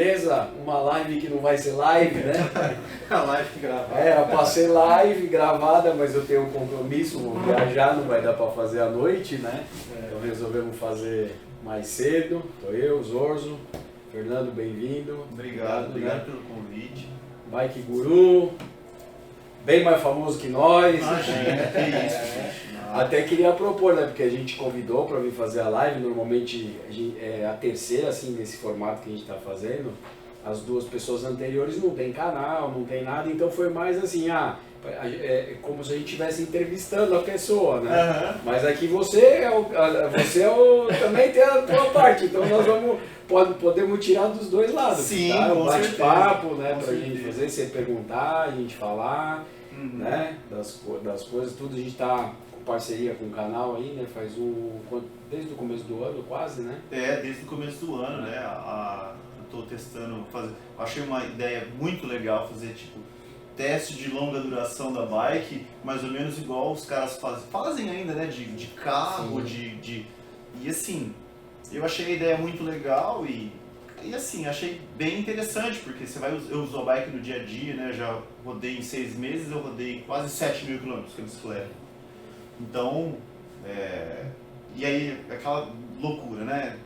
beleza? Uma live que não vai ser live, né? A live gravada. Era pra ser live gravada, mas eu tenho um compromisso, vou viajar, não vai dar pra fazer à noite, né? Então resolvemos fazer mais cedo. Tô eu, Zorzo, Fernando, bem-vindo. Obrigado pelo convite. Bike Guru, bem mais famoso que nós. Imagina, que isso, gente. Até queria propor, né? Porque a gente convidou para vir fazer a live, normalmente é a terceira, assim, nesse formato que a gente está fazendo. As duas pessoas anteriores não tem canal, não tem nada, então foi mais assim, como se a gente estivesse entrevistando a pessoa, né? Uhum. Mas aqui você também tem a tua parte, então nós podemos tirar dos dois lados. Sim, tá? Um bate-papo, né? Com pra certeza. Gente fazer, você perguntar, a gente falar, né? Das coisas, tudo. A gente tá com parceria com o canal aí, né? Desde o começo do ano, quase, né? Desde o começo do ano, né? Eu tô testando, achei uma ideia muito legal fazer tipo teste de longa duração da bike, mais ou menos igual os caras fazem ainda, né? De carro, e assim, eu achei a ideia muito legal e assim, achei bem interessante, porque eu uso a bike no dia a dia, né? Já rodei em 6 meses, eu rodei quase 7.000 km com a bicicleta. Então, e aí aquela loucura, né?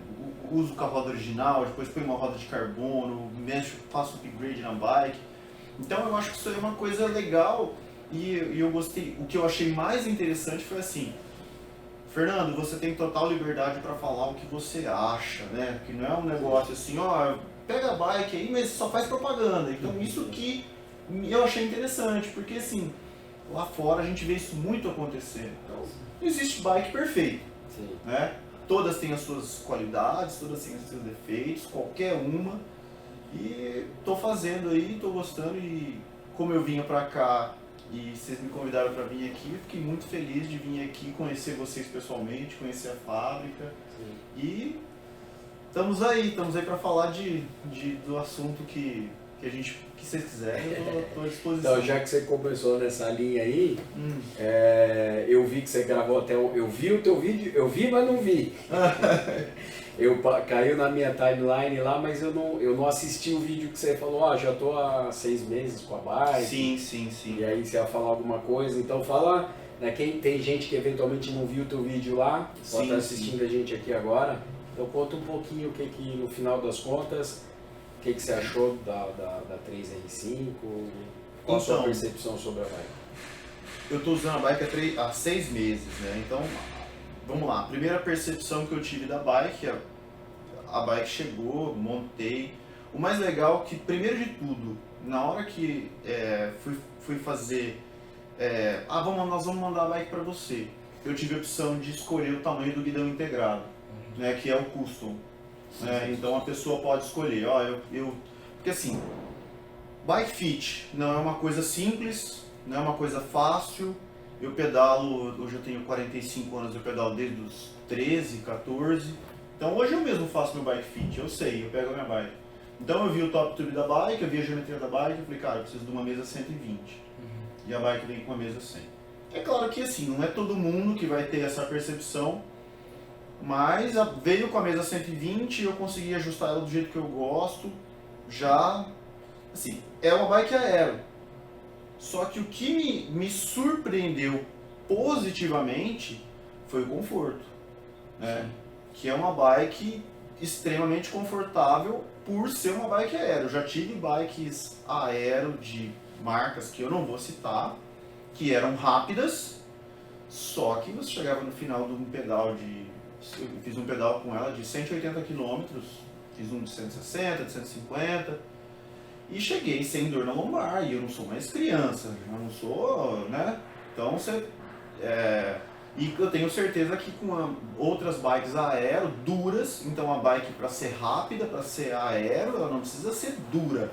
Uso com a roda original, depois põe uma roda de carbono, faço upgrade na bike. Então eu acho que isso é uma coisa legal e eu gostei. O que eu achei mais interessante foi assim: Fernando, você tem total liberdade para falar o que você acha, né? Que não é um negócio assim, pega a bike aí, mas só faz propaganda. Então isso que eu achei interessante, porque assim, lá fora a gente vê isso muito acontecer. Então, não existe bike perfeita, né? Todas têm as suas qualidades, todas têm os seus defeitos, qualquer uma. E tô fazendo aí, tô gostando, e como eu vinha pra cá e vocês me convidaram para vir aqui, eu fiquei muito feliz de vir aqui conhecer vocês pessoalmente, conhecer a fábrica. Sim. E estamos aí para falar do assunto que vocês quiserem, eu tô à disposição. Então, já que você começou nessa linha aí, eu vi que você gravou eu vi o teu vídeo, eu vi, mas não vi. Caiu na minha timeline lá, mas eu não assisti o vídeo que você falou, já tô há 6 meses com a bike. Sim. E aí você ia falar alguma coisa, então fala, né, tem gente que eventualmente não viu o teu vídeo lá, pode estar assistindo a gente aqui agora, então conta um pouquinho o que no final das contas, o que você achou da 3R5, qual a sua percepção sobre a bike? Eu tô usando a bike há 6 meses, né, então... Vamos lá, a primeira percepção que eu tive da bike, a bike chegou, montei. O mais legal é que, primeiro de tudo, na hora que fui fazer, nós vamos mandar a bike para você, eu tive a opção de escolher o tamanho do guidão integrado, né, que é o custom. Né, então a pessoa pode escolher, porque assim, bike fit não é uma coisa simples, não é uma coisa fácil. Eu pedalo, hoje eu tenho 45 anos, eu pedalo desde os 13, 14. Então hoje eu mesmo faço meu bike fit, eu sei, eu pego a minha bike. Então eu vi o top tube da bike, eu vi a geometria da bike, eu falei, cara, eu preciso de uma mesa 120. E a bike vem com a mesa 100. É claro que assim, não é todo mundo que vai ter essa percepção, mas veio com a mesa 120 e eu consegui ajustar ela do jeito que eu gosto. Já, assim, é uma bike aero. Só que o que me surpreendeu positivamente foi o conforto, né? Que é uma bike extremamente confortável por ser uma bike aero. Eu já tive bikes aero de marcas que eu não vou citar, que eram rápidas, só que você chegava no final de um pedal eu fiz um pedal com ela de 180 km, fiz um de 160, de 150... E cheguei sem dor na lombar, e eu não sou mais criança, eu não sou, né? Então e eu tenho certeza que com outras bikes aero, duras, então a bike para ser rápida, para ser aero, ela não precisa ser dura,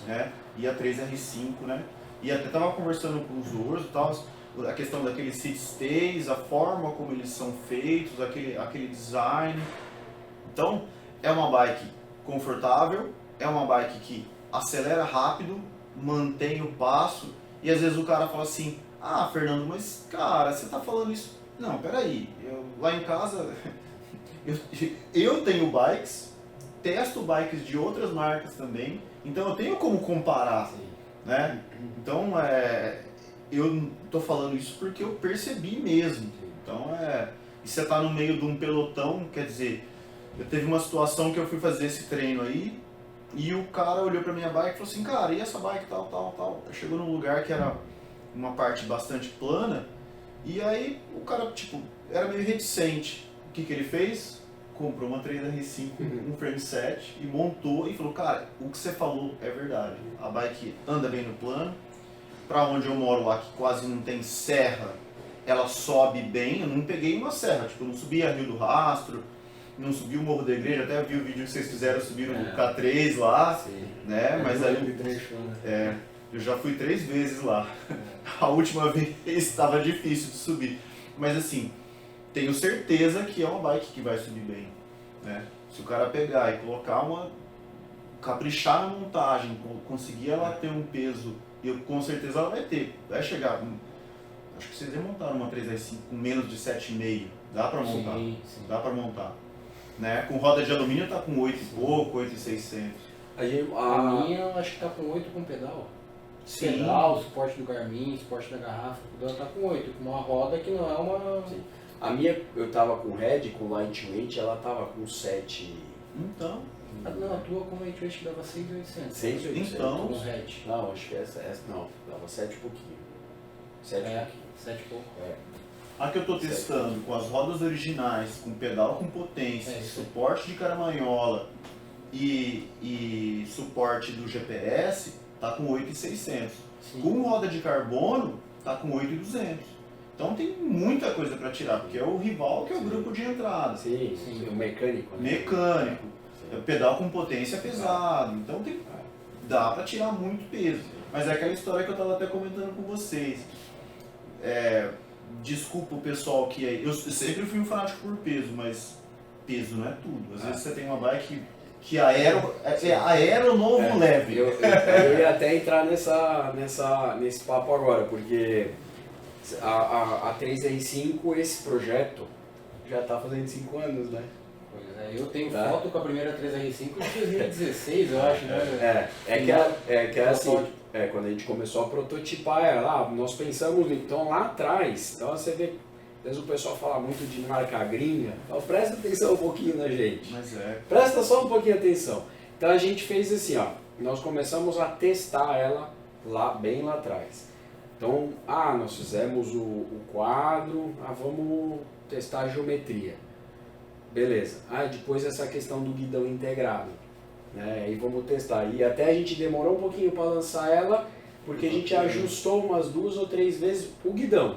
né? E a 3R5, né? E até estava conversando com os Zorzo e tal, a questão daqueles seat stays, a forma como eles são feitos, aquele design. Então, é uma bike confortável, é uma bike que acelera rápido, mantém o passo, e às vezes o cara fala assim, Fernando, mas cara, você tá falando isso... Não, peraí, lá em casa, eu tenho bikes testo bikes de outras marcas também, então eu tenho como comparar, né? Então, eu tô falando isso porque eu percebi mesmo. Então, e você tá no meio de um pelotão, quer dizer, eu teve uma situação que eu fui fazer esse treino aí, e o cara olhou pra minha bike e falou assim, cara, e essa bike tal, tal, tal? Chegou num lugar que era uma parte bastante plana, e aí o cara, tipo, era meio reticente. O que ele fez? Comprou uma 3R5, um frame set, e montou e falou, cara, o que você falou é verdade. A bike anda bem no plano, pra onde eu moro lá, que quase não tem serra, ela sobe bem. Eu não peguei uma serra, tipo, eu não subi a Rio do Rastro, não subi o Morro da Igreja, até vi o vídeo que vocês fizeram, subiram o K3 lá, né? Mas aí eu já fui 3 vezes lá. A última vez estava difícil de subir. Mas assim, tenho certeza que é uma bike que vai subir bem, né? Se o cara pegar e colocar caprichar na montagem, conseguir ela ter um peso, com certeza ela vai ter. Vai chegar, acho que vocês montaram uma 3R5 com menos de 7,5, dá pra montar, sim. Dá pra montar. Né? Com roda de alumínio tá com 8 e pouco, 8,600. A minha eu acho que tá com 8 com pedal. Sim. Pedal, suporte do Garmin, suporte da garrafa, ela tá com 8, com uma roda que não é uma... Sim. A minha, eu tava com Red, com Lightweight, ela tava com 7... Então... Não, a tua com Lightweight dava 6,800. 6,800? Então... Com Red. Não, acho que essa não, dava 7 e pouquinho. 7 e pouquinho. 7 e pouco. A que eu tô testando com as rodas originais, com pedal com potência, suporte de caramanhola e suporte do GPS, tá com 8,600. Com roda de carbono, tá com 8,200. Então tem muita coisa para tirar, porque é o rival que é o grupo de entrada. Sim, o mecânico. Né? Mecânico. Pedal com potência pesado. Então dá para tirar muito peso. Mas é aquela história que eu tava até comentando com vocês. Desculpa o pessoal que eu sempre fui um fanático por peso, mas peso não é tudo. Às vezes você tem uma bike que aero novo leve. Eu ia até entrar nesse papo agora, porque a 3R5, esse projeto, já está fazendo 5 anos, né? Pois é, eu tenho foto com a primeira 3R5 de 2016, eu acho, né? Que é assim, quando a gente começou a prototipar ela, nós pensamos, então lá atrás, então você vê, às vezes o pessoal fala muito de marca gringa, então presta atenção um pouquinho na gente. Mas presta só um pouquinho de atenção. Então a gente fez assim, nós começamos a testar ela bem lá atrás. Então, nós fizemos o quadro, vamos testar a geometria. Beleza. Depois essa questão do guidão integrado. Né? E vamos testar. E até a gente demorou um pouquinho para lançar ela, porque a gente ajustou umas 2 ou 3 vezes o guidão.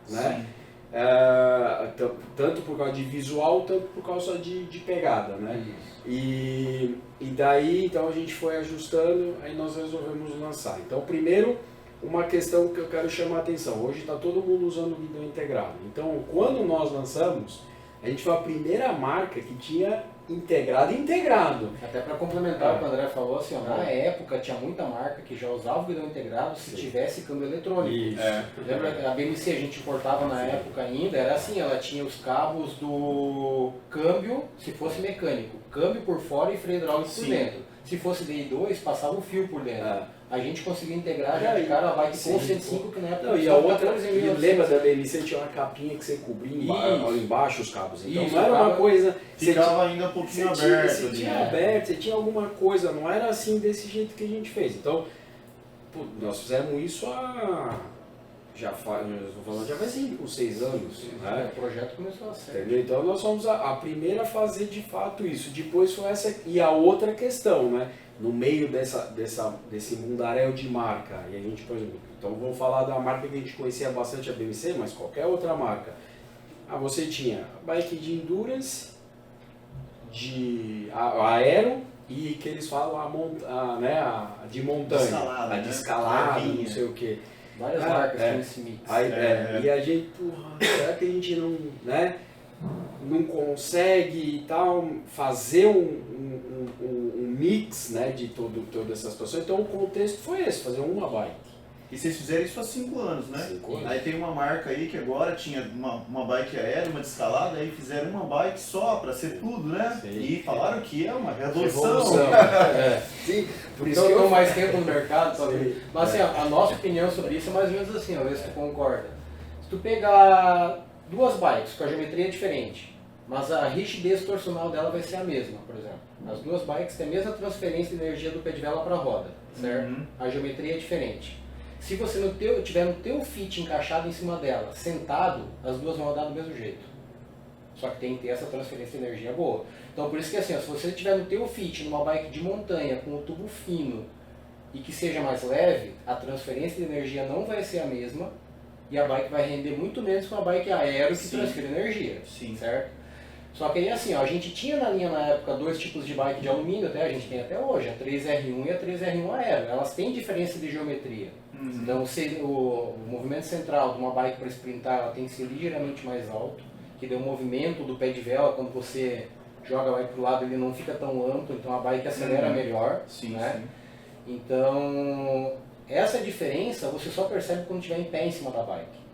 Né? Tanto por causa de visual, tanto por causa de pegada. Né? E daí, então a gente foi ajustando, aí nós resolvemos lançar. Então, primeiro, uma questão que eu quero chamar a atenção. Hoje está todo mundo usando o guidão integrado. Então, quando nós lançamos, a gente foi a primeira marca que tinha integrado. Até para complementar o que o André falou, assim, na época tinha muita marca que já usava o guidão integrado se tivesse câmbio eletrônico. Isso. Lembra, a BMC a gente importava na época ainda, era assim, ela tinha os cabos do câmbio, se fosse mecânico, câmbio por fora e freio hidráulico por dentro. Se fosse DI2, passava o fio por dentro. A gente conseguia integrar já de cara a bike com 105 que na época... Não, e a outra, lembra da BMC, tinha uma capinha que você cobria embaixo os cabos. Então não era uma coisa... Ficava ainda um pouquinho aberto. Você tinha aberto, você tinha alguma coisa, não era assim desse jeito que a gente fez. Então, nós fizemos isso já faz 5, 6 anos. Né? O projeto começou a ser. Entendeu? Então nós fomos a primeira a fazer de fato isso. Depois foi essa... E a outra questão, né? No meio desse mundaréu de marca, e a gente, por exemplo, então vamos falar da marca que a gente conhecia bastante, a BMC, mas qualquer outra marca. Você tinha bike de endurance, de aero e que eles falam a de montanha, a de escalada, não sei o que. Várias marcas com esse mix. E a gente, será que a gente não consegue e tal fazer um mix, né, de toda essa situação? Então o contexto foi esse, fazer uma bike. E vocês fizeram isso há 5 anos, né? 5 anos. Aí tem uma marca aí que agora tinha uma bike aérea, uma de escalada, aí fizeram uma bike só pra ser tudo, né? Sim. E falaram que é uma revolução. Sim, por isso Então que eu eu... mais tempo no mercado, talvez. Sim. Mas assim, a nossa opinião sobre isso é mais ou menos assim, ó, ver se tu concorda. Se tu pegar duas bikes com a geometria diferente, mas a rigidez torcional dela vai ser a mesma, por exemplo. As duas bikes têm a mesma transferência de energia do pé de vela para a roda, certo? Uhum. A geometria é diferente. Se você tiver no teu fit encaixado em cima dela, sentado, as duas vão rodar do mesmo jeito. Só que tem que ter essa transferência de energia boa. Então por isso que assim, ó, se você tiver no teu fit, numa bike de montanha, com o tubo fino e que seja mais leve, a transferência de energia não vai ser a mesma e a bike vai render muito menos que uma bike aero que Sim. transfere energia, Sim. certo? Só que aí assim, ó, a gente tinha na linha na época dois tipos de bike de alumínio, a gente tem até hoje, a 3R1 e a 3R1 aero. Elas têm diferença de geometria. Uhum. Então o movimento central de uma bike para sprintar ela tem que ser ligeiramente mais alto, que dê um movimento do pé de vela quando você joga a bike para o lado ele não fica tão amplo, então a bike acelera melhor. Sim, né? sim. Então essa diferença você só percebe quando estiver em pé em cima da bike.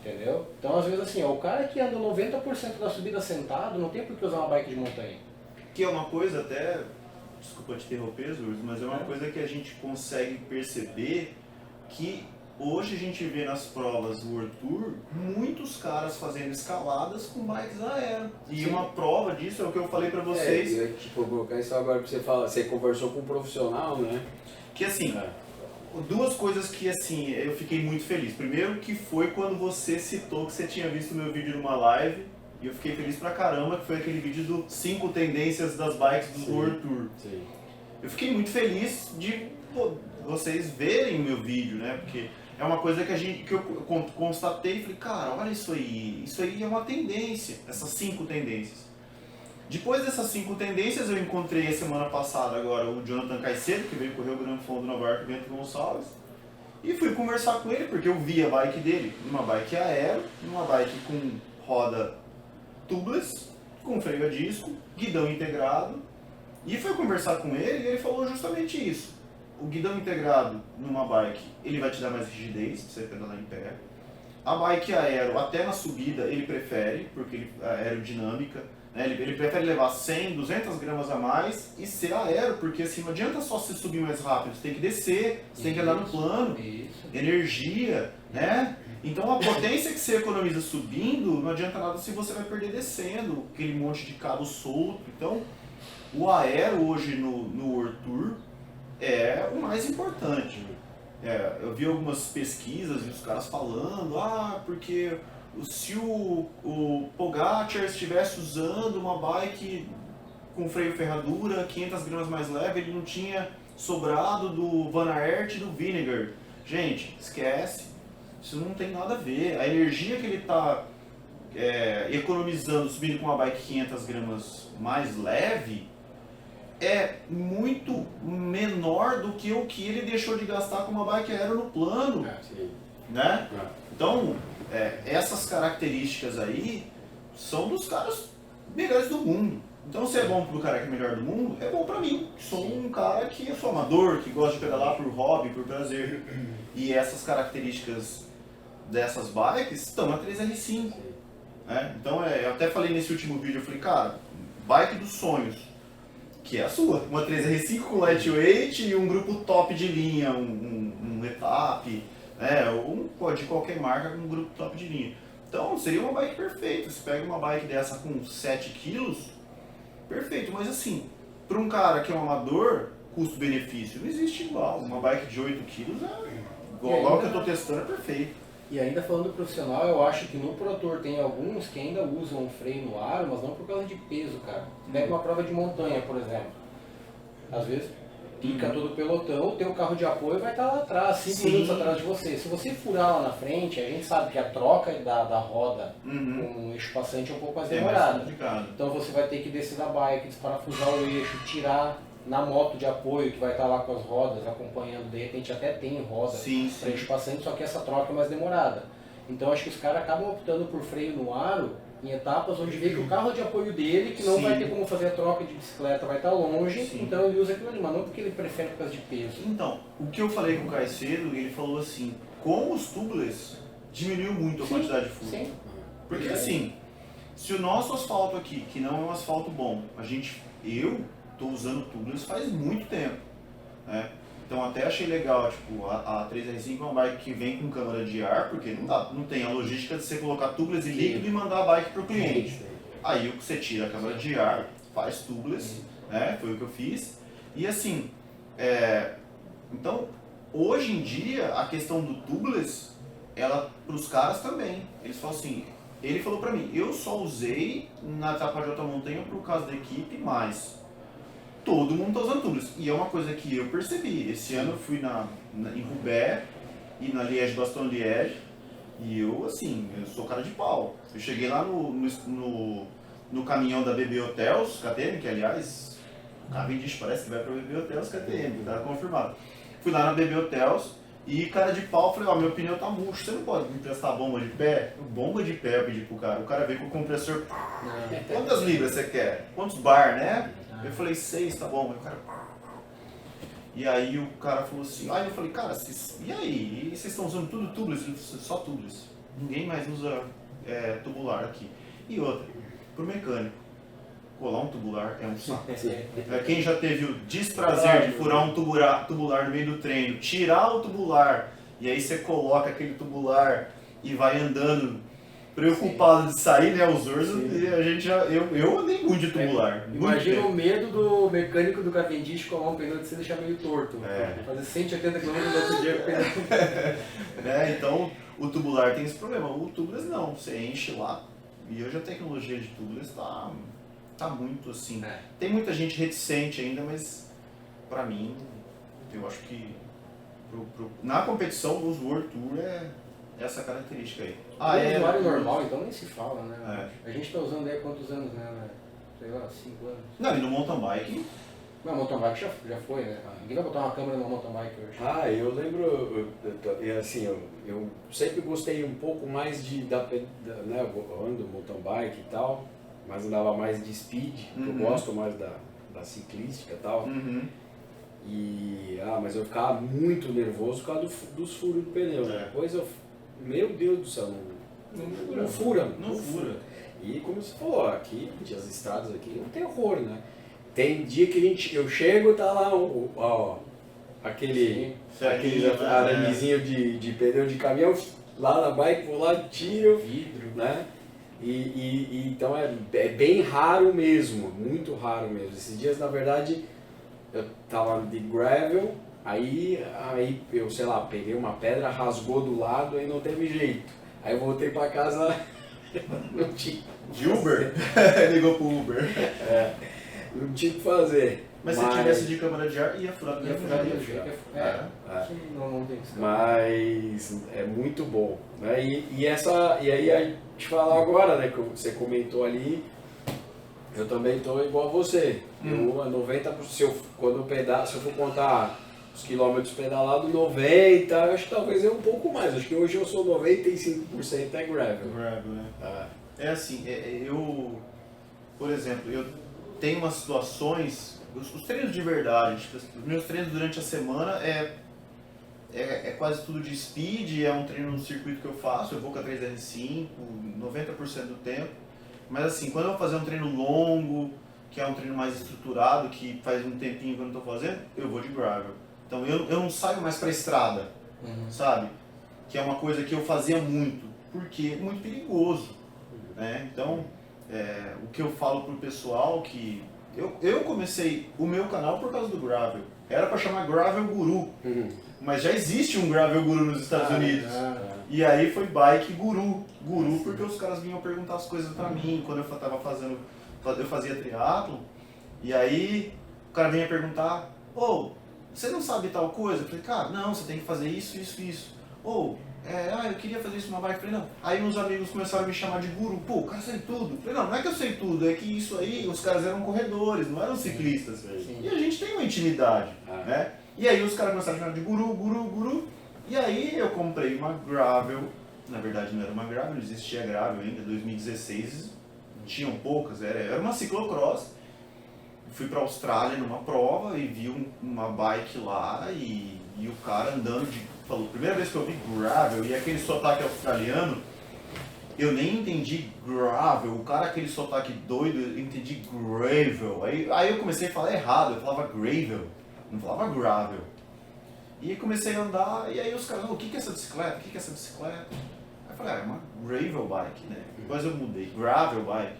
Entendeu? Então, às vezes, assim, ó, o cara que anda 90% da subida sentado não tem por que usar uma bike de montanha. Que é uma coisa até, desculpa te interromper, Zurz, mas é uma coisa que a gente consegue perceber que hoje a gente vê nas provas World Tour muitos caras fazendo escaladas com bikes aéreas. E Sim. uma prova disso é o que eu falei pra vocês. É, tipo, colocar isso agora pra você falar, você conversou com um profissional, né? Que assim, duas coisas que assim, eu fiquei muito feliz. Primeiro que foi quando você citou que você tinha visto meu vídeo numa live, e eu fiquei feliz pra caramba, que foi aquele vídeo do 5 tendências das bikes do Sim. World Tour. Sim. Eu fiquei muito feliz de vocês verem o meu vídeo, né? Porque é uma coisa que eu constatei e falei, cara, olha isso aí é uma tendência, essas 5 tendências. Depois dessas 5 tendências, eu encontrei a semana passada agora o Jonathan Caicedo, que veio correr o Gran Fondo Nova York, Bento Gonçalves, e fui conversar com ele, porque eu vi a bike dele, numa bike aero, numa bike com roda tubeless, com freio a disco, guidão integrado, e fui conversar com ele e ele falou justamente isso. O guidão integrado numa bike, ele vai te dar mais rigidez, pra você pedalar em pé. A bike aero, até na subida, ele prefere, porque ele é aerodinâmica, né? Ele prefere levar 100, 200 gramas a mais e ser aero, porque assim, não adianta só você subir mais rápido, você tem que descer, você tem que andar no plano, energia, né? Então a potência que você economiza subindo, não adianta nada se você vai perder descendo, aquele monte de cabo solto. Então, o aero hoje no World Tour é o mais importante. Eu vi algumas pesquisas e os caras falando, porque se o Pogacar estivesse usando uma bike com freio ferradura, 500 gramas mais leve, ele não tinha sobrado do Van Aert e do Vinegar. Gente, esquece, isso não tem nada a ver. A energia que ele está economizando subindo com uma bike 500 gramas mais leve é muito menor do que o que ele deixou de gastar com uma bike aérea no plano, né? Então, essas características aí são dos caras melhores do mundo. Então, se é bom pro cara que é melhor do mundo, é bom pra mim. Sou um cara que sou amador, que gosta de pedalar por hobby, por prazer. E essas características dessas bikes estão na 3R5. Né? Então, eu até falei nesse último vídeo, eu falei, cara, bike dos sonhos, que é a sua. Uma 3R5 com lightweight e um grupo top de linha, um Etap, de qualquer marca com um grupo top de linha. Então seria uma bike perfeita. Você pega uma bike dessa com 7 kg, perfeito. Mas assim, para um cara que é um amador, custo-benefício não existe igual. Uma bike de 8 kg igual que eu estou testando, é perfeito. E ainda falando do profissional, eu acho que no Pro Tour tem alguns que ainda usam freio no aro, mas não por causa de peso, cara. Pega uma prova de montanha, por exemplo. Às vezes, pica todo o pelotão, o teu carro de apoio vai estar lá atrás, 5 minutos atrás de você. Se você furar lá na frente, a gente sabe que a troca da roda com o eixo passante é um pouco mais demorada. Então você vai ter que descer da bike, desparafusar o eixo, tirar na moto de apoio que vai estar lá com as rodas acompanhando, de repente até tem roda para eixo passante, só que essa troca é mais demorada. Então acho que os caras acabam optando por freio no aro em etapas, onde vê que o carro de apoio dele, que não Sim. vai ter como fazer a troca de bicicleta, vai estar longe, Sim. então ele usa aquilo ali, mas não porque ele prefere por causa de peso. Então, o que eu falei com o Caicedo, ele falou assim, com os tubeless, diminuiu muito a Sim, quantidade de furo. Sim. Porque assim, se o nosso asfalto aqui, que não é um asfalto bom, eu estou usando tubeless faz muito tempo, né? Então até achei legal, tipo, a 3R5 é uma bike que vem com câmara de ar, porque não tem a logística de você colocar tubeless e líquido e mandar a bike para o cliente. Aí você tira a câmara de ar, faz tubeless, né? Foi o que eu fiz. E assim, então, hoje em dia, a questão do tubeless, ela, pros caras também, eles falam assim, ele falou pra mim, eu só usei na etapa de alta montanha por causa da equipe, mas todo mundo tá usando tubeless. E é uma coisa que eu percebi, esse ano eu fui em Roubaix e na Liège-Bastogne-Liège, e eu, assim, eu sou cara de pau. Eu cheguei lá no caminhão da BB Hotels, KTM, que aliás, o Cavendish parece que vai pra BB Hotels KTM, tá confirmado. Fui lá na BB Hotels e cara de pau, falei, ó, meu pneu tá murcho, você não pode me emprestar bomba de pé? Bomba de pé eu pedi pro cara, o cara veio com o compressor, quantas libras você quer? Quantos bar, né? Eu falei, 6, tá bom, o cara... E aí o cara falou assim, aí eu falei, cara, e aí? E vocês estão usando tudo tubeless? Ele falou, só tubeless, ninguém mais usa tubular aqui. E outra, pro mecânico, colar um tubular é um saco. Quem já teve o desprazer de furar um tubular no meio do treino, tirar o tubular, e aí você coloca aquele tubular e vai andando preocupado de sair, né, os ursos, e a gente eu andei muito de tubular. Imagina o medo do mecânico do Cavendish colar um pneu de você deixar meio torto. Fazer 180 km no outro dia com o pneu. Então, o tubular tem esse problema. O tubeless não, você enche lá, e hoje a tecnologia de tubeless tá muito assim. Tem muita gente reticente ainda, mas pra mim, eu acho que na competição dos World Tour é essa característica aí. O usuário normal, então nem se fala, né? É. A gente tá usando aí há quantos anos, né? Sei lá, 5 anos. Não, e no mountain bike? Não, mountain bike já foi, né? Ninguém vai botar uma câmera no mountain bike hoje. Eu lembro, assim, eu sempre gostei um pouco mais né, eu ando mountain bike e tal, mas andava mais de speed, eu gosto mais da ciclística e tal. Mas eu ficava muito nervoso por causa dos furos do pneu. Depois meu Deus do céu, não fura. E como você falou, aqui, as estradas aqui, é um terror, né? Tem dia que eu chego e tá lá, aquele aramezinho de pneu de caminhão, lá na bike, vou lá, tiro, vidro, né? Então é bem raro mesmo, muito raro mesmo. Esses dias, na verdade, eu tava de gravel, aí eu, sei lá, peguei uma pedra, rasgou do lado e não teve jeito. Aí eu voltei pra casa, não tinha. De Uber? Ligou pro Uber. Não tinha o que fazer. Mas se tivesse de câmara de ar, ia furar do mesmo jeito. Não tem isso. Mas é muito bom, né? E aí a gente falar agora, né, que você comentou ali, eu também estou igual a você. Eu a 90%, se eu for contar os quilômetros pedalados, 90%, acho que talvez um pouco mais. Acho que hoje eu sou 95% gravel. Gravel, né? É assim, por exemplo, eu tenho umas situações, os treinos de verdade, tipo, os meus treinos durante a semana é quase tudo de speed, é um treino no circuito que eu faço, eu vou com a 3R5, 90% do tempo. Mas assim, quando eu vou fazer um treino longo, que é um treino mais estruturado, que faz um tempinho que eu não estou fazendo, eu vou de gravel. Então eu não saio mais para estrada, sabe? Que é uma coisa que eu fazia muito, porque é muito perigoso, né? Então, o que eu falo pro pessoal que eu comecei o meu canal por causa do gravel. Era para chamar Gravel Guru, mas já existe um Gravel Guru nos Estados Unidos. E aí foi Bike Guru, porque os caras vinham perguntar as coisas para mim quando eu fazia triatlo. E aí o cara vinha perguntar, você não sabe tal coisa? Eu falei, cara, não, você tem que fazer isso. Eu queria fazer isso numa bike. Eu falei, não. Aí uns amigos começaram a me chamar de guru. Pô, o cara sabe tudo. Eu falei, não é que eu sei tudo, é que isso aí, os caras eram corredores, não eram ciclistas. E a gente tem uma intimidade, né? E aí os caras começaram a chamar de guru. E aí eu comprei uma gravel na verdade não era uma gravel, não existia gravel ainda, 2016 tinham poucas, era uma ciclocross. Fui pra Austrália numa prova e vi uma bike lá e o cara andando falou, primeira vez que eu vi gravel e aquele sotaque australiano, eu nem entendi gravel, o cara aquele sotaque doido, eu entendi gravel. Aí eu comecei a falar errado, eu falava gravel, não falava gravel. E comecei a andar, e aí os caras, o que é essa bicicleta? O que é essa bicicleta? Aí eu falei, é uma gravel bike, né? Depois eu mudei, gravel bike.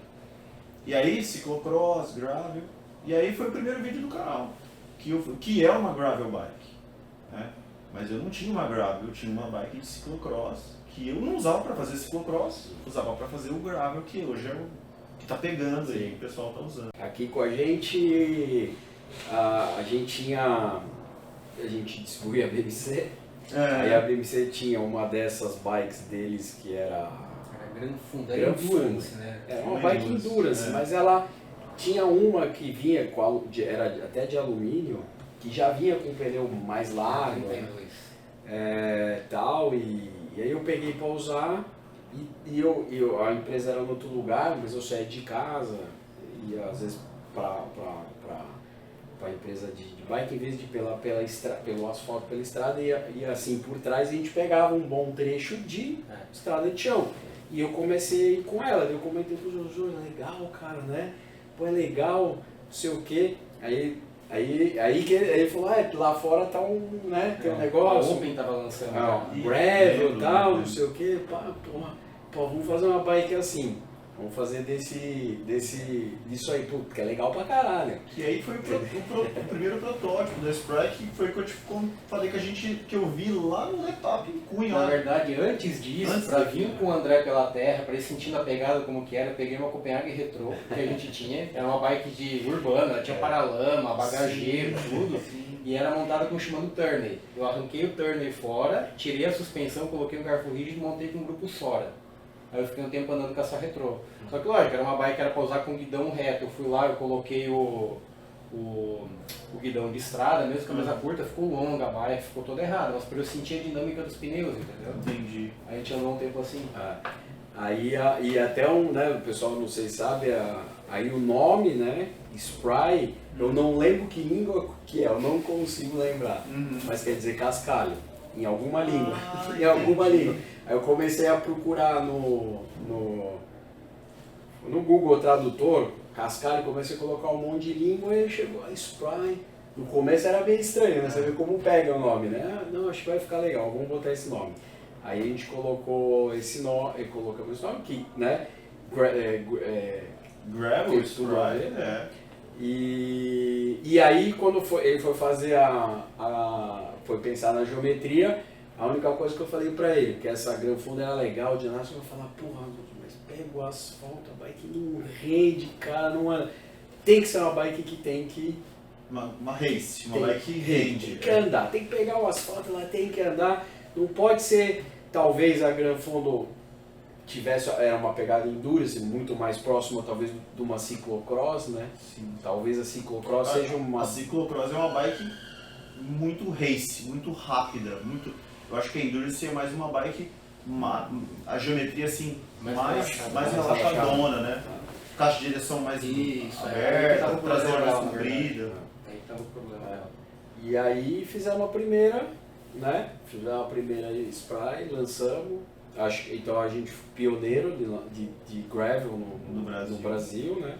E aí, ciclocross, gravel. E aí foi o primeiro vídeo do canal, que é uma gravel bike, né? Mas eu não tinha uma gravel, eu tinha uma bike de ciclocross, que eu não usava para fazer ciclocross, usava para fazer o gravel, que hoje é o que tá pegando aí, o pessoal tá usando. Aqui com a gente distribuía a BMC, aí a BMC tinha uma dessas bikes deles que era Gran Fundo, era Endurance, né? Era uma bike Endurance, mas ela tinha uma que vinha, era até de alumínio, que já vinha com um pneu mais largo, tal, e aí eu peguei para usar, e a empresa era em outro lugar, mas eu saía de casa, e às vezes para a empresa de bike, em vez de pelo asfalto pela estrada, ia assim por trás, e a gente pegava um bom trecho de estrada de chão. E eu comecei com ela, eu comentei com o Jojo, legal, cara, né? Pô, é legal, não sei o quê. Aí ele falou, lá fora tá tem um negócio. A Open tava lançando. Gravel e tal, não sei o quê. Pô, vamos fazer uma bike assim. Vamos fazer disso aí, puto, que é legal pra caralho. Que aí foi o primeiro protótipo da Spry, que foi que eu falei que eu vi lá no Letap em Cunha. Na verdade, antes disso, pra vir com o André pela terra, pra ir sentindo a pegada como que era, eu peguei uma Copenhague Retro que a gente tinha. Era uma bike de urbana, tinha paralama, bagageiro, tudo. E era montada com o Shimano Turney. Eu arranquei o Turney fora, tirei a suspensão, coloquei um garfo rígido e montei com um grupo Sora. Aí eu fiquei um tempo andando com essa retrô. Só que lógico, era uma bike que era pra usar com guidão reto. Eu fui lá, eu coloquei o guidão de estrada, mesmo com a mesa curta, ficou longa a bike, ficou toda errada. Mas pra eu sentir a dinâmica dos pneus, entendeu? Entendi. Aí a gente andou um tempo assim. E até o pessoal não sei se sabe, aí o nome, né, Spry, eu não lembro que língua que é, eu não consigo lembrar, mas quer dizer cascalho, em alguma língua, em alguma língua. Aí eu comecei a procurar no Google Tradutor, cascalho, comecei a colocar um monte de língua e chegou a Spry. No começo era bem estranho, né? Você vê como pega o nome, né? Não, acho que vai ficar legal, vamos botar esse nome. Aí a gente colocou esse nome, colocamos esse nome que, né? Gravel, Spry, E aí quando ele foi fazer foi pensar na geometria, a única coisa que eu falei pra ele, que essa Gran Fundo era legal de nascer, eu falei, porra, mas pega o asfalto, a bike não rende, cara, tem que ser uma bike que tem que... Uma race, uma bike que rende. Tem que andar, tem que pegar o asfalto, ela tem que andar, não pode ser, talvez a Gran Fundo era uma pegada endurance, muito mais próxima talvez de uma ciclocross, né? Sim. Talvez a ciclocross seja uma... A ciclocross é uma bike muito race, muito rápida, eu acho que a endurance é mais uma bike, a geometria assim, mais relaxadona, né? Caixa de direção mais aberta, traseira mais comprida. Aí tá o problema. E aí fizemos a primeira, né? Fizemos a primeira Spry, lançamos. Então a gente foi pioneiro de gravel no Brasil, né?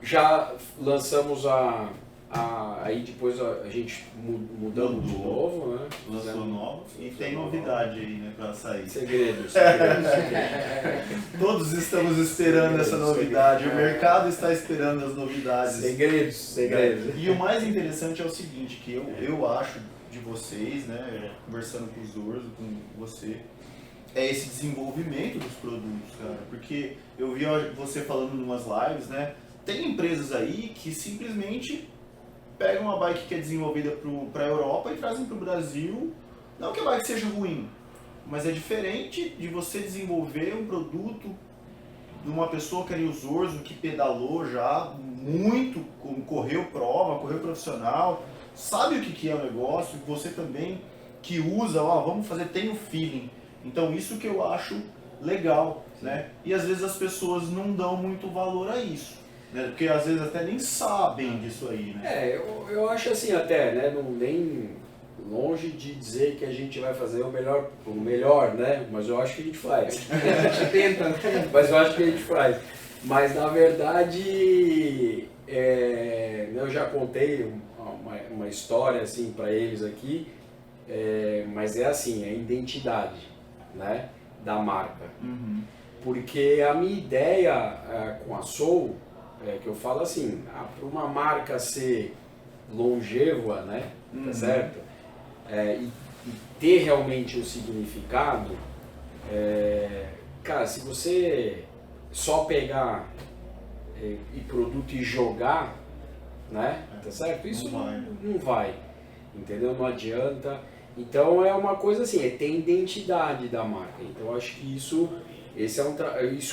Já lançamos aí depois a gente mudamos de novo, né? Lançou novo e tem novidade aí, né, pra sair. Segredos. Todos estamos esperando essa novidade, o mercado está esperando as novidades. Segredos. E o mais interessante é o seguinte, que eu acho de vocês, né, conversando com os Zorzo, com você, é esse desenvolvimento dos produtos, cara, porque eu vi você falando em umas lives, né, tem empresas aí que simplesmente pegam uma bike que é desenvolvida para a Europa e trazem para o Brasil, não que a bike seja ruim, mas é diferente de você desenvolver um produto de uma pessoa que é o Zorzo, que pedalou já muito, correu prova, correu profissional, sabe o que é o negócio, você também que usa, vamos fazer, tem o feeling. Então isso que eu acho legal, né? E às vezes as pessoas não dão muito valor a isso, né? Porque às vezes até nem sabem disso aí, né? Eu acho assim até, né? Não nem longe de dizer que a gente vai fazer o melhor, né? Mas eu acho que a gente faz. A gente tenta, né? Mas eu acho que a gente faz. Mas na verdade, eu já contei uma história assim para eles aqui, mas é assim, é a identidade, né, da marca. Uhum. Porque a minha ideia com a Soul, que eu falo assim, para uma marca ser longeva, né, tá certo? E ter realmente um significado, cara, se você só pegar e produto e jogar, né, tá certo? Isso não vai, entendeu? Não adianta. Então é uma coisa assim, ter identidade da marca. Então eu acho que isso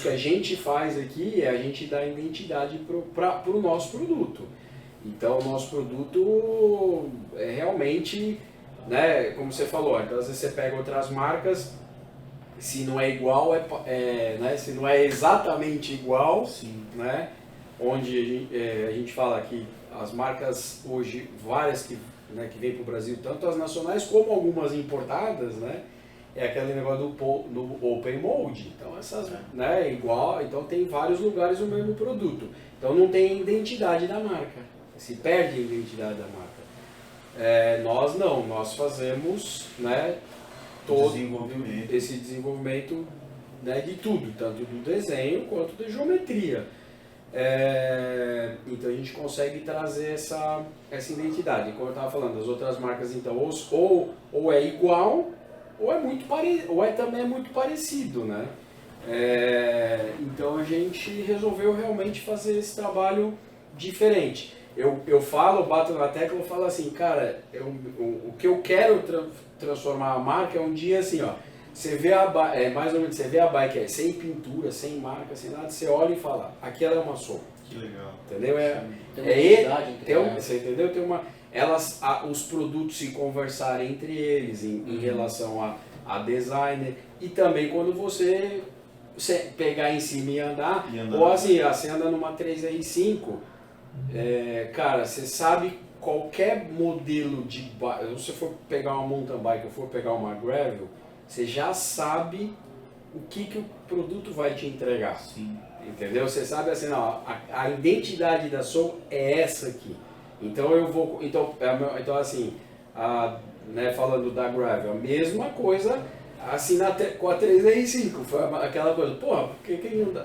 que a gente faz aqui a gente dá identidade para o nosso produto. Então o nosso produto é realmente, né, como você falou, então às vezes você pega outras marcas, se não é igual, né, se não é exatamente igual, Sim. né, onde a gente fala que as marcas hoje, várias que vêm para o Brasil, tanto as nacionais como algumas importadas, né, é aquele negócio do Open Mold. Então essas, né, igual, então tem vários lugares o mesmo produto. Então não tem identidade da marca, se perde a identidade da marca. Nós fazemos, né, todo esse desenvolvimento, né, de tudo, tanto do desenho quanto da geometria. Então a gente consegue trazer essa identidade. Como eu estava falando, as outras marcas então ou é igual ou também é muito parecido, né? Então a gente resolveu realmente fazer esse trabalho diferente. Eu bato na tecla, eu falo assim, cara, o que eu quero transformar a marca é um dia assim, ó, você vê mais ou menos, você vê a bike sem pintura, sem marca, sem nada, você olha e fala, aquela é uma Soul. Que legal. Entendeu? Você entendeu? Os produtos se conversarem entre eles em relação a designer, e também quando você pegar em cima e andar. Ou assim, você anda numa 3R5, cara, você sabe qualquer modelo de bike, se você for pegar uma mountain bike ou for pegar uma gravel, você já sabe o que o produto vai te entregar. Sim. Entendeu? Você sabe assim, não, a identidade da Soul é essa aqui. Então então assim, né, falando da gravel, a mesma coisa assim com a 3R5, foi aquela coisa, porra, por que não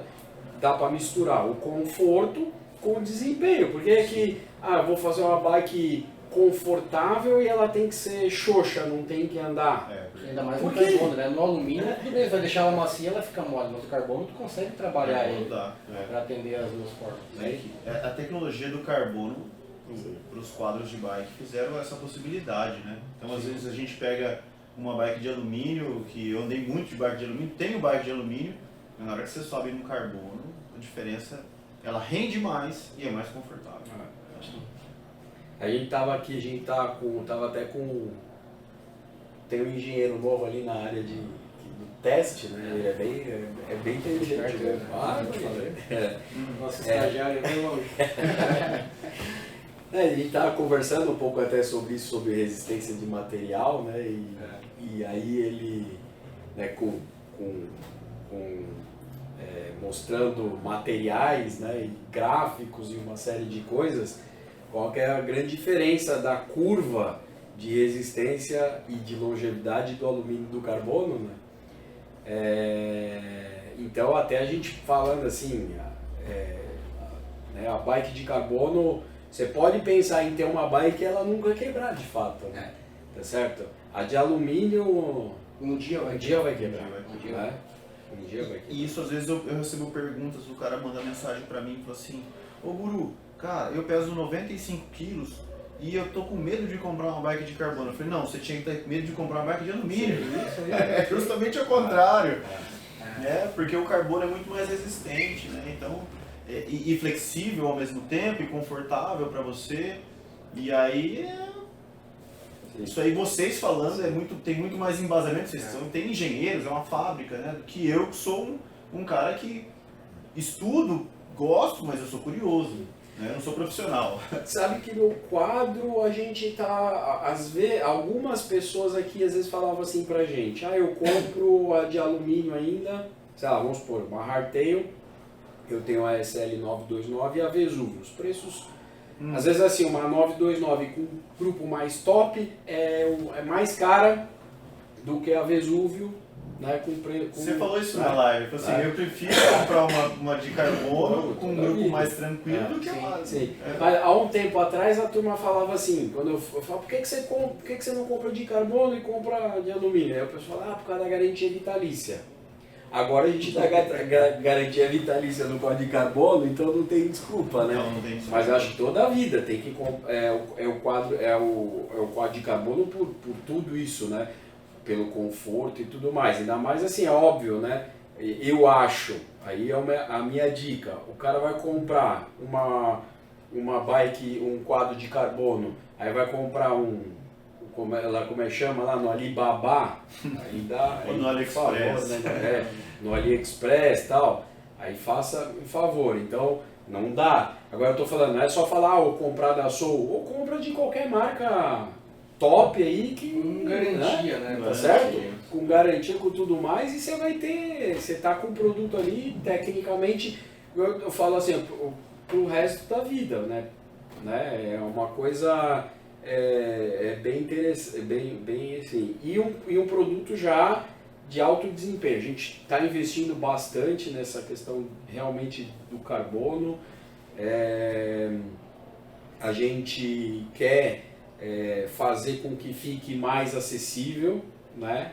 dá para misturar o conforto com o desempenho? Porque é que eu vou fazer uma bike confortável e ela tem que ser xoxa, não tem que andar. Ainda mais no carbono, né? No alumínio, tudo bem, vai deixar ela macia, ela fica mole, mas o carbono tu consegue trabalhar ele para atender as duas formas. A tecnologia do carbono para os quadros de bike fizeram essa possibilidade, né? Então às vezes a gente pega uma bike de alumínio, que eu andei muito de bike de alumínio, tenho bike de alumínio, mas na hora que você sobe no carbono, a diferença, ela rende mais e é mais confortável. A gente tava aqui, tem um engenheiro novo ali na área do teste, né? Ele é bem inteligente. Nosso estagiário é bem longe. A gente estava conversando um pouco até sobre isso, sobre resistência de material, né? E aí ele, né, mostrando materiais, né, e gráficos e uma série de coisas, qual que é a grande diferença da curva de resistência e de longevidade do alumínio e do carbono, né? Então até a gente falando assim, né, a bike de carbono, você pode pensar em ter uma bike e ela nunca quebrar de fato, né? Tá certo? A de alumínio um dia vai quebrar. E isso às vezes eu recebo perguntas, o cara manda mensagem pra mim e fala assim, ô Guru, cara, eu peso 95 quilos e eu tô com medo de comprar uma bike de carbono. Eu falei, não, você tinha que ter medo de comprar uma bike de alumínio. É justamente o contrário. Porque o carbono é muito mais resistente, né? Então, e flexível ao mesmo tempo, e confortável para você. E aí Isso aí vocês falando tem muito mais embasamento, vocês tem engenheiros, é uma fábrica, né? Do que eu que sou um cara que estudo, gosto, mas eu sou curioso, né? Eu não sou profissional. Sabe que no quadro a gente tá, às vezes, algumas pessoas aqui às vezes falavam assim pra gente, eu compro a de alumínio ainda, sei lá, vamos supor, uma Hardtail, eu tenho a SL 929 e a Vesúvio, os preços, às vezes assim, uma 929 com grupo mais top é mais cara do que a Vesúvio, né, Você falou isso na live, assim, eu prefiro comprar uma de carbono com um grupo mais tranquilo do que uma... Sim. Mas há um tempo atrás a turma falava assim, quando eu falava, por que você não compra de carbono e compra de alumínio? Aí o pessoal falava, por causa da garantia vitalícia. Agora a gente dá garantia vitalícia no quadro de carbono, então não tem desculpa, né? Não tem desculpa. Mas eu acho que toda a vida tem que o quadro de carbono por tudo isso, né? Pelo conforto e tudo mais. Ainda mais assim, é óbvio, né? Eu acho, aí é a minha dica, o cara vai comprar uma bike, um quadro de carbono, aí vai comprar como é que chama lá, no Alibaba, aí dá... Ou no AliExpress. Favor, né? No AliExpress e tal, aí faça um favor, então não dá. Agora eu tô falando, não é só falar, ou comprar da Soul, ou compra de qualquer marca top aí que... Com garantia, né? Tá certo? Com garantia, com tudo mais, e você tá com o produto ali, tecnicamente, eu falo assim, pro resto da vida, né? É uma coisa bem interessante, bem assim, e um produto já de alto desempenho. A gente está investindo bastante nessa questão realmente do carbono, a gente quer fazer com que fique mais acessível, né?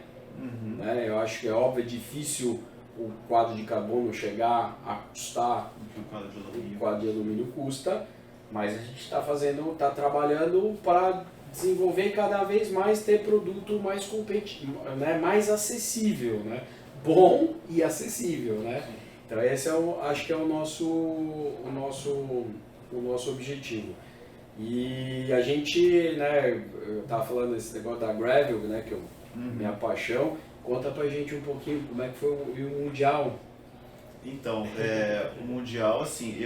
Eu acho que é óbvio, é difícil o quadro de carbono chegar a custar o quadro de alumínio custa, mas a gente está trabalhando para desenvolver cada vez mais, ter produto mais competitivo, né? Mais acessível, né? Bom e acessível, né? Então esse acho que é o nosso objetivo. E a gente, né, eu estava falando desse negócio da Gravel, né, que minha paixão. Conta pra gente um pouquinho como é que foi o Mundial. Então, o Mundial, assim,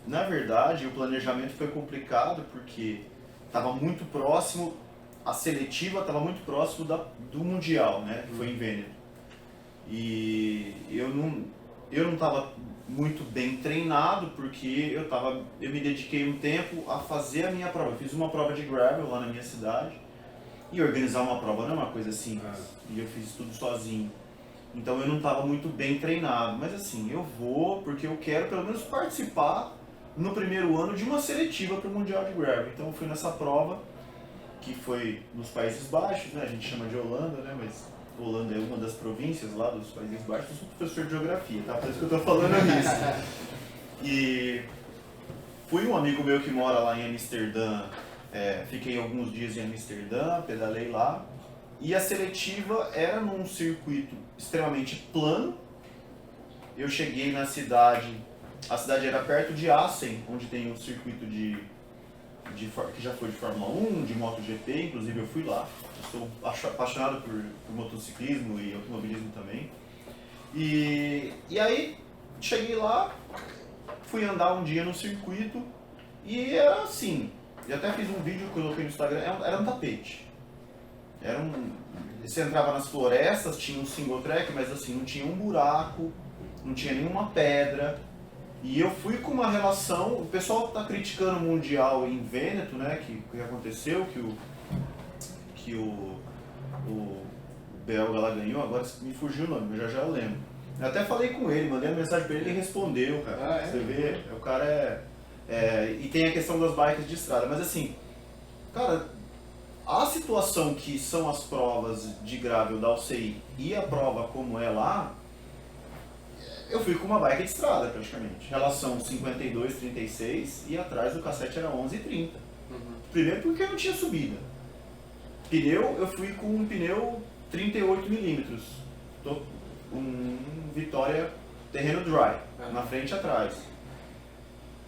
na verdade, o planejamento foi complicado porque estava muito próximo, a seletiva estava muito próximo do Mundial, né, que foi em Vêneto. E eu não estava muito bem treinado porque eu me dediquei um tempo a fazer a minha prova. Eu fiz uma prova de gravel lá na minha cidade e organizar uma prova não é uma coisa simples. E eu fiz tudo sozinho. Então eu não estava muito bem treinado. Mas assim, eu vou porque eu quero pelo menos participar no primeiro ano de uma seletiva para o Mundial de Gravel. Então eu fui nessa prova que foi nos Países Baixos, né? A gente chama de Holanda, né? Mas Holanda é uma das províncias lá dos Países Baixos. Eu sou professor de geografia, tá? Por isso que eu estou falando isso. E fui um amigo meu que mora lá em Amsterdã, fiquei alguns dias em Amsterdã, pedalei lá. E a seletiva era num circuito extremamente plano. Eu cheguei na cidade, a cidade era perto de Assen, onde tem um circuito que já foi de Fórmula 1, de MotoGP, inclusive eu fui lá. Eu sou apaixonado por motociclismo e automobilismo também. E aí, cheguei lá, fui andar um dia no circuito e era assim, eu até fiz um vídeo que eu coloquei no Instagram, era um tapete. Você entrava nas florestas, tinha um single track, mas assim, não tinha um buraco, não tinha nenhuma pedra. E eu fui com uma relação, o pessoal está criticando o Mundial em Vêneto, né, que aconteceu, que o belga lá ganhou, agora me fugiu o nome, mas já eu lembro. Eu até falei com ele, mandei uma mensagem para ele e ele respondeu, cara. Você vê, o cara e tem a questão das bikes de estrada, mas assim, cara, a situação que são as provas de gravel da UCI e a prova como é lá, eu fui com uma bike de estrada praticamente. Relação 52-36 e atrás do cassete era 11-30. Primeiro porque não tinha subida. Pneu, eu fui com um pneu 38mm. Um Vitória terreno dry, na frente e atrás.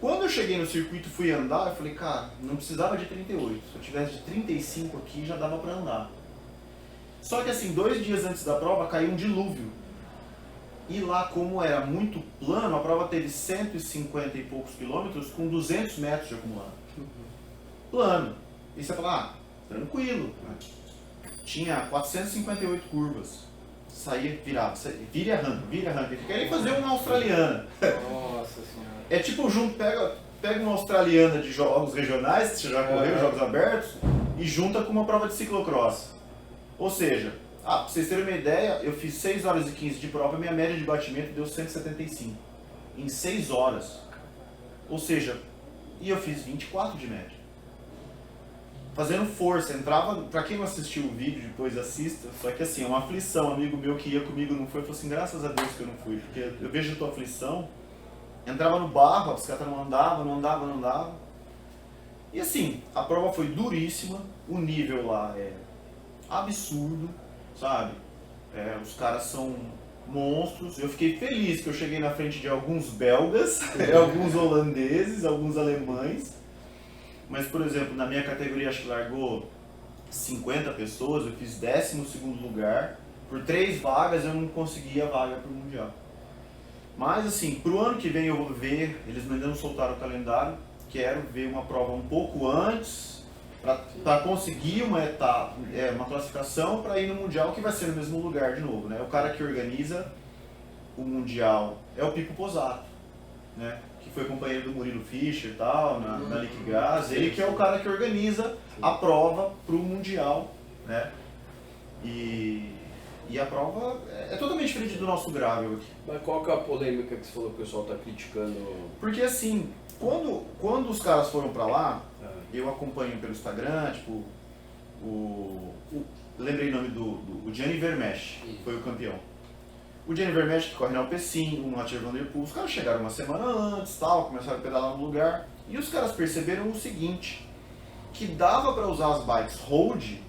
Quando eu cheguei no circuito e fui andar, eu falei, cara, não precisava de 38. Se eu tivesse de 35 aqui, já dava pra andar. Só que assim, 2 dias antes da prova, caiu um dilúvio. E lá, como era muito plano, a prova teve 150 e poucos quilômetros com 200 metros de acumulado. Plano. E você fala, tranquilo. Tinha 458 curvas. Saía, virava, vira rampa. Querem fazer uma australiana. Nossa senhora. É tipo, pega uma australiana de jogos regionais, que você já correu, jogos abertos, e junta com uma prova de ciclocross. Ou seja, pra vocês terem uma ideia, eu fiz 6 horas e 15 de prova, minha média de batimento deu 175. Em 6 horas. Ou seja, e eu fiz 24 de média. Fazendo força, entrava, pra quem não assistiu o vídeo, depois assista, só que assim, é uma aflição, um amigo meu que ia comigo não foi, falou assim, graças a Deus que eu não fui, porque eu vejo a tua aflição, entrava no barro, a bicicleta não andava. E assim, a prova foi duríssima, o nível lá é absurdo, sabe? Os caras são monstros, eu fiquei feliz que eu cheguei na frente de alguns belgas, alguns holandeses, alguns alemães. Mas, por exemplo, na minha categoria acho que largou 50 pessoas, eu fiz 12º lugar. Por 3 vagas eu não consegui a vaga para o Mundial. Mas assim, pro ano que vem eu vou ver, eles ainda não soltaram o calendário, quero ver uma prova um pouco antes, para conseguir uma etapa, uma classificação para ir no Mundial, que vai ser no mesmo lugar de novo, né? O cara que organiza o Mundial é o Pipo Pozzato, né? Que foi companheiro do Murilo Fischer e tal, na Liquigas, ele que é o cara que organiza a prova pro Mundial, né? E a prova é totalmente diferente do nosso gravel aqui. Mas qual que é a polêmica que você falou que o pessoal está criticando? Porque assim, quando os caras foram pra lá, eu acompanho pelo Instagram, tipo, lembrei o nome do Gianni Vermeersch, foi o campeão. O Gianni Vermeersch que corre na Alpecin, o Mathieu Van Der Poel, os caras chegaram uma semana antes, tal, começaram a pedalar no lugar, e os caras perceberam o seguinte, que dava para usar as bikes road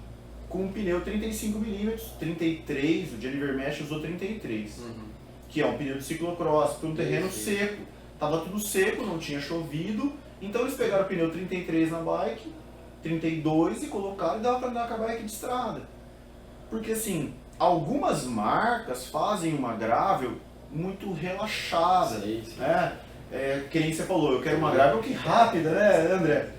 com um pneu 35mm, 33, o Gianni Vermeersch usou 33, que é um pneu de ciclocross, para um terreno seco. Tava tudo seco, não tinha chovido, então eles pegaram o pneu 33 na bike, 32 e colocaram e dava para andar com a bike de estrada. Porque assim, algumas marcas fazem uma gravel muito relaxada, né? Que nem você falou, eu quero uma gravel que rápida, né, André?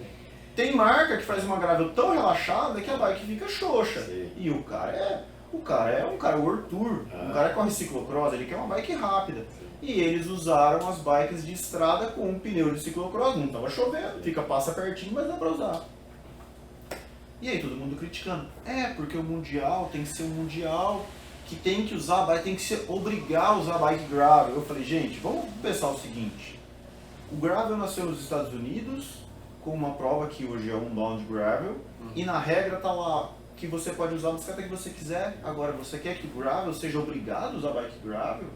Tem marca que faz uma gravel tão relaxada que a bike fica xoxa. E o cara é um cara World Tour, um cara que corre ciclocross, ele quer uma bike rápida. E eles usaram as bikes de estrada com um pneu de ciclocross, não estava chovendo, passa pertinho, mas dá pra usar. E aí todo mundo criticando, porque o Mundial tem que ser um Mundial que tem que usar a bike, tem que se obrigar a usar a bike gravel. Eu falei, gente, vamos pensar o seguinte, o gravel nasceu nos Estados Unidos com uma prova que hoje é um bound gravel, e na regra tá lá que você pode usar a bicicleta que você quiser. Agora, você quer que o gravel seja obrigado a usar bike gravel?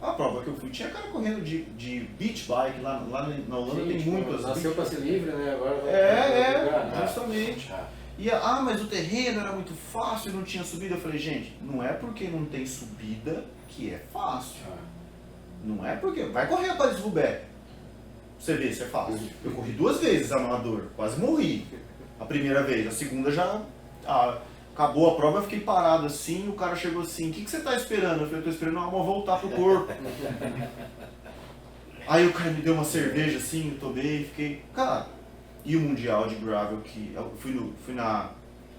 A prova que eu fui tinha cara correndo de beach bike, lá na Holanda tem muitas. Nasceu para ser livre, né? Agora justamente. Mas o terreno era muito fácil e não tinha subida. Eu falei, gente, não é porque não tem subida que é fácil. Não é porque... Vai correr a Paris-Roubaix. Você vê se é fácil. Eu corri 2 vezes amador, quase morri. A primeira vez, a segunda já... acabou a prova, eu fiquei parado assim, o cara chegou assim, o que você tá esperando? Eu falei, eu tô esperando a alma voltar pro corpo. Aí o cara me deu uma cerveja assim, eu tomei, fiquei... Cara, e o Mundial de Gravel, que eu fui na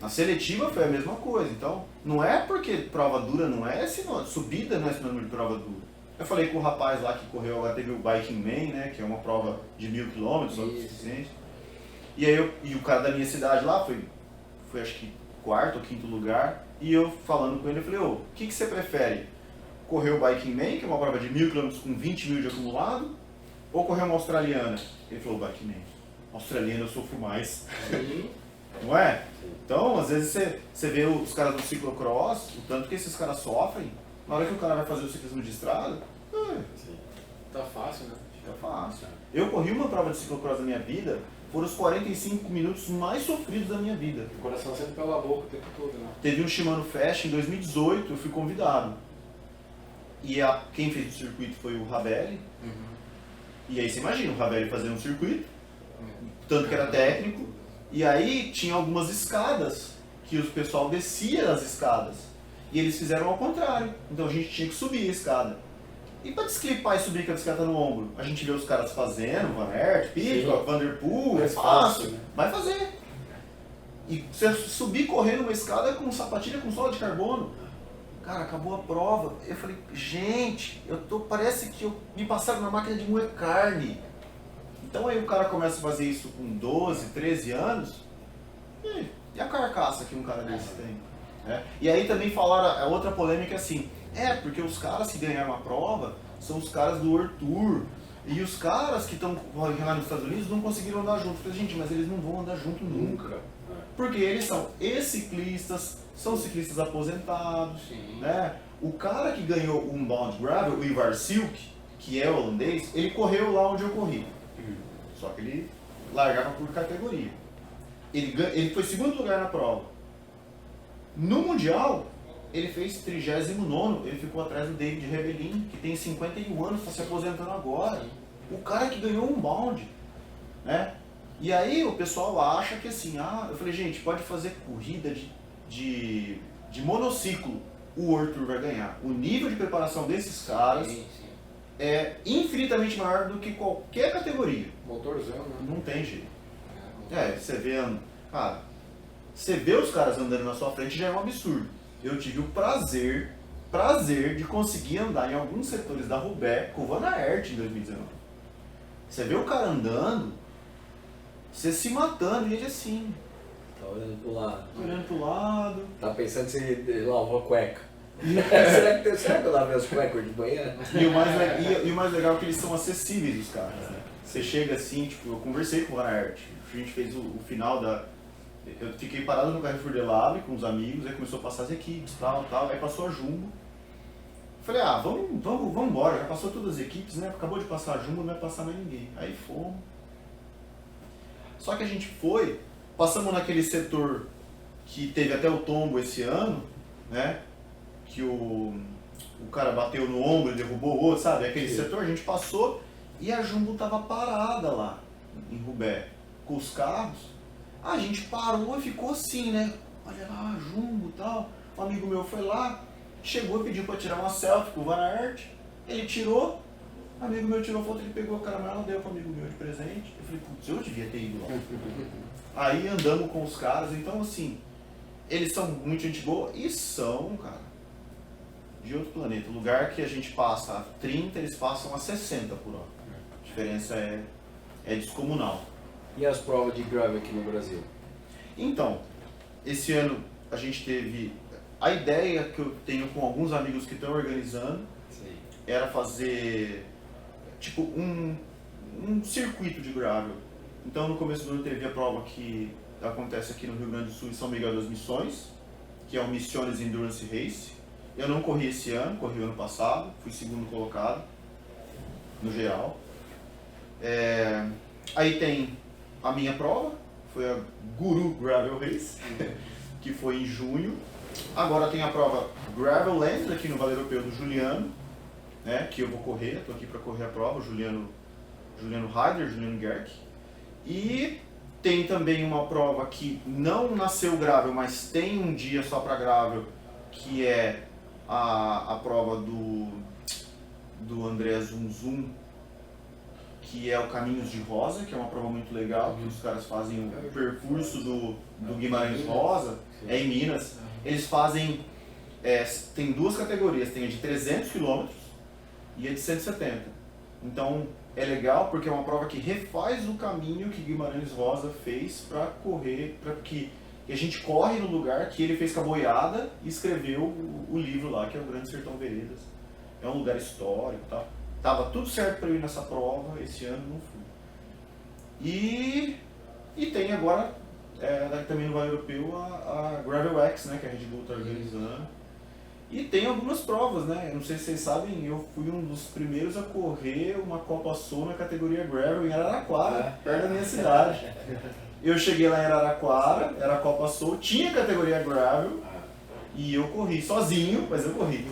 seletiva, foi a mesma coisa. Então, não é porque prova dura não é sinônimo, subida não é sinônimo de prova dura. Eu falei com o rapaz lá que correu, agora teve o Biking Man, né, que é uma prova de 1000 km, só que suficiente. E aí o cara da minha cidade lá foi acho que 4º ou 5º lugar, e eu falando com ele, eu falei, o que você prefere? Correr o Biking Man, que é uma prova de 1000 km com 20 mil de acumulado, ou correr uma australiana? Ele falou, Biking Man, australiana eu sofro mais. Não é? Então, às vezes você vê os caras do ciclocross, o tanto que esses caras sofrem, na hora que o cara vai fazer o ciclismo de estrada, tá fácil, né? Fica fácil. Eu corri uma prova de ciclocross na minha vida, foram os 45 minutos mais sofridos da minha vida. O coração sempre pela boca o tempo todo, né? Teve um Shimano Fest em 2018, eu fui convidado. E quem fez o circuito foi o Rabelli. E aí você imagina, o Ravelli fazendo um circuito, tanto que era técnico, e aí tinha algumas escadas, que o pessoal descia as escadas. E eles fizeram ao contrário. Então a gente tinha que subir a escada. E para desclipar e subir com a bicicleta no ombro? A gente vê os caras fazendo, Van Aert, Pitcock, Van Der Poel, é fácil, né? Vai fazer. E você subir correndo uma escada com sapatilha com sola de carbono. Cara, acabou a prova. Eu falei, gente, parece que me passaram na máquina de moer carne. Então aí o cara começa a fazer isso com 12, 13 anos. E a carcaça que um cara desse tem? E aí também falaram, a outra polêmica é assim, porque os caras que ganharam a prova são os caras do World Tour. E os caras que estão lá nos Estados Unidos não conseguiram andar junto. Eu falei, gente, mas eles não vão andar junto nunca. Porque eles são ex-ciclistas, são ciclistas aposentados, né? O cara que ganhou o Unbound Gravel, o Ivar Silk, que é holandês, ele correu lá onde eu corri. Só que ele largava por categoria. Ele foi segundo lugar na prova. No Mundial, ele fez 39º, ele ficou atrás do David Rebellin, que tem 51 anos, está se aposentando agora. O cara que ganhou um bound, né? E aí o pessoal acha que assim, eu falei, gente, pode fazer corrida de monociclo, o World Tour vai ganhar. O nível de preparação desses caras é infinitamente maior do que qualquer categoria. Motorzão, né? Não tem jeito. Você vê, cara, você vê os caras andando na sua frente já é um absurdo. Eu tive o prazer de conseguir andar em alguns setores da Roubaix com o Van Aert em 2019. Você vê o cara andando, você se matando, e ele assim. Tá olhando pro lado. Olhando pro lado. Tá pensando se lavou a cueca. será que eu lavei as cuecas de manhã? E o mais legal é que eles são acessíveis, os caras. Né? Você chega assim, tipo, eu conversei com o Van Aert, a gente fez o final da... Eu fiquei parado no Carrefour de Lab com os amigos, aí começou a passar as equipes, tal, aí passou a Jumbo. Falei, vamos embora, já passou todas as equipes, né? Acabou de passar a Jumbo, não vai passar mais ninguém. Aí fomos. Só que a gente foi, passamos naquele setor que teve até o tombo esse ano, né? Que o cara bateu no ombro e derrubou o outro, sabe? Aquele setor, a gente passou e a Jumbo tava parada lá em Roubaix, com os carros. A gente parou e ficou assim, né? Olha lá, Jumbo e tal. Um amigo meu foi lá, chegou e pediu para tirar uma selfie com o Van Aert. Ele tirou, o amigo meu tirou foto, ele pegou a caramela, deu para o amigo meu de presente. Eu falei, putz, eu devia ter ido lá. Aí andamos com os caras, então assim, eles são muito gente boa e são, cara, de outro planeta. O lugar que a gente passa a 30, eles passam a 60 por hora. A diferença é descomunal. E as provas de gravel aqui no Brasil? Então, esse ano a gente teve... A ideia que eu tenho com alguns amigos que estão organizando era fazer tipo um circuito de gravel. Então no começo do ano teve a prova que acontece aqui no Rio Grande do Sul, em São Miguel das Missões, que é o Missiones Endurance Race. Eu não corri esse ano, corri o ano passado, fui segundo colocado no geral. Aí tem a minha prova, foi a Guru Gravel Race, que foi em junho. Agora tem a prova Gravel Lands aqui no Vale Europeu do Juliano, né, que eu vou correr, estou aqui para correr a prova, Juliano Heider, Juliano Gerck. E tem também uma prova que não nasceu gravel, mas tem um dia só para gravel, que é a prova do André Zum Zum, que é o Caminhos de Rosa, que é uma prova muito legal, que os caras fazem o percurso do Guimarães Rosa, é em Minas. Eles fazem, tem duas categorias, tem a de 300 km e a de 170. Então é legal porque é uma prova que refaz o caminho que Guimarães Rosa fez para correr, para que a gente corre no lugar que ele fez com a boiada e escreveu o livro lá, que é o Grande Sertão Veredas. É um lugar histórico e tal. Tava tudo certo para eu ir nessa prova, esse ano não fui. E tem agora, também no Vale Europeu, a Gravel X, né, que a Red Bull está organizando. E tem algumas provas, né? Eu não sei se vocês sabem, eu fui um dos primeiros a correr uma Copa Sul na categoria Gravel em Araraquara, perto da minha cidade. Eu cheguei lá em Araraquara, era a Copa Sul, tinha categoria Gravel. E eu corri sozinho, mas eu corri.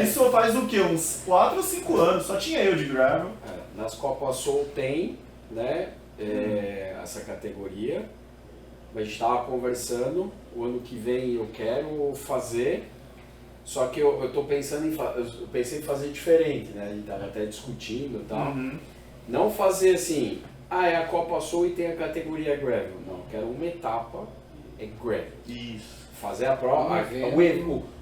Isso faz o quê? Uns 4 ou 5 anos, só tinha eu de gravel. nas Copas Soul tem, né, essa categoria. A gente estava conversando, o ano que vem eu quero fazer, só que eu tô pensando eu pensei em fazer diferente, né? A gente estava até discutindo e tal. Não fazer assim, é a Copa Soul e tem a categoria Gravel. Não, eu quero uma etapa, é Gravel. Isso. Fazer a prova,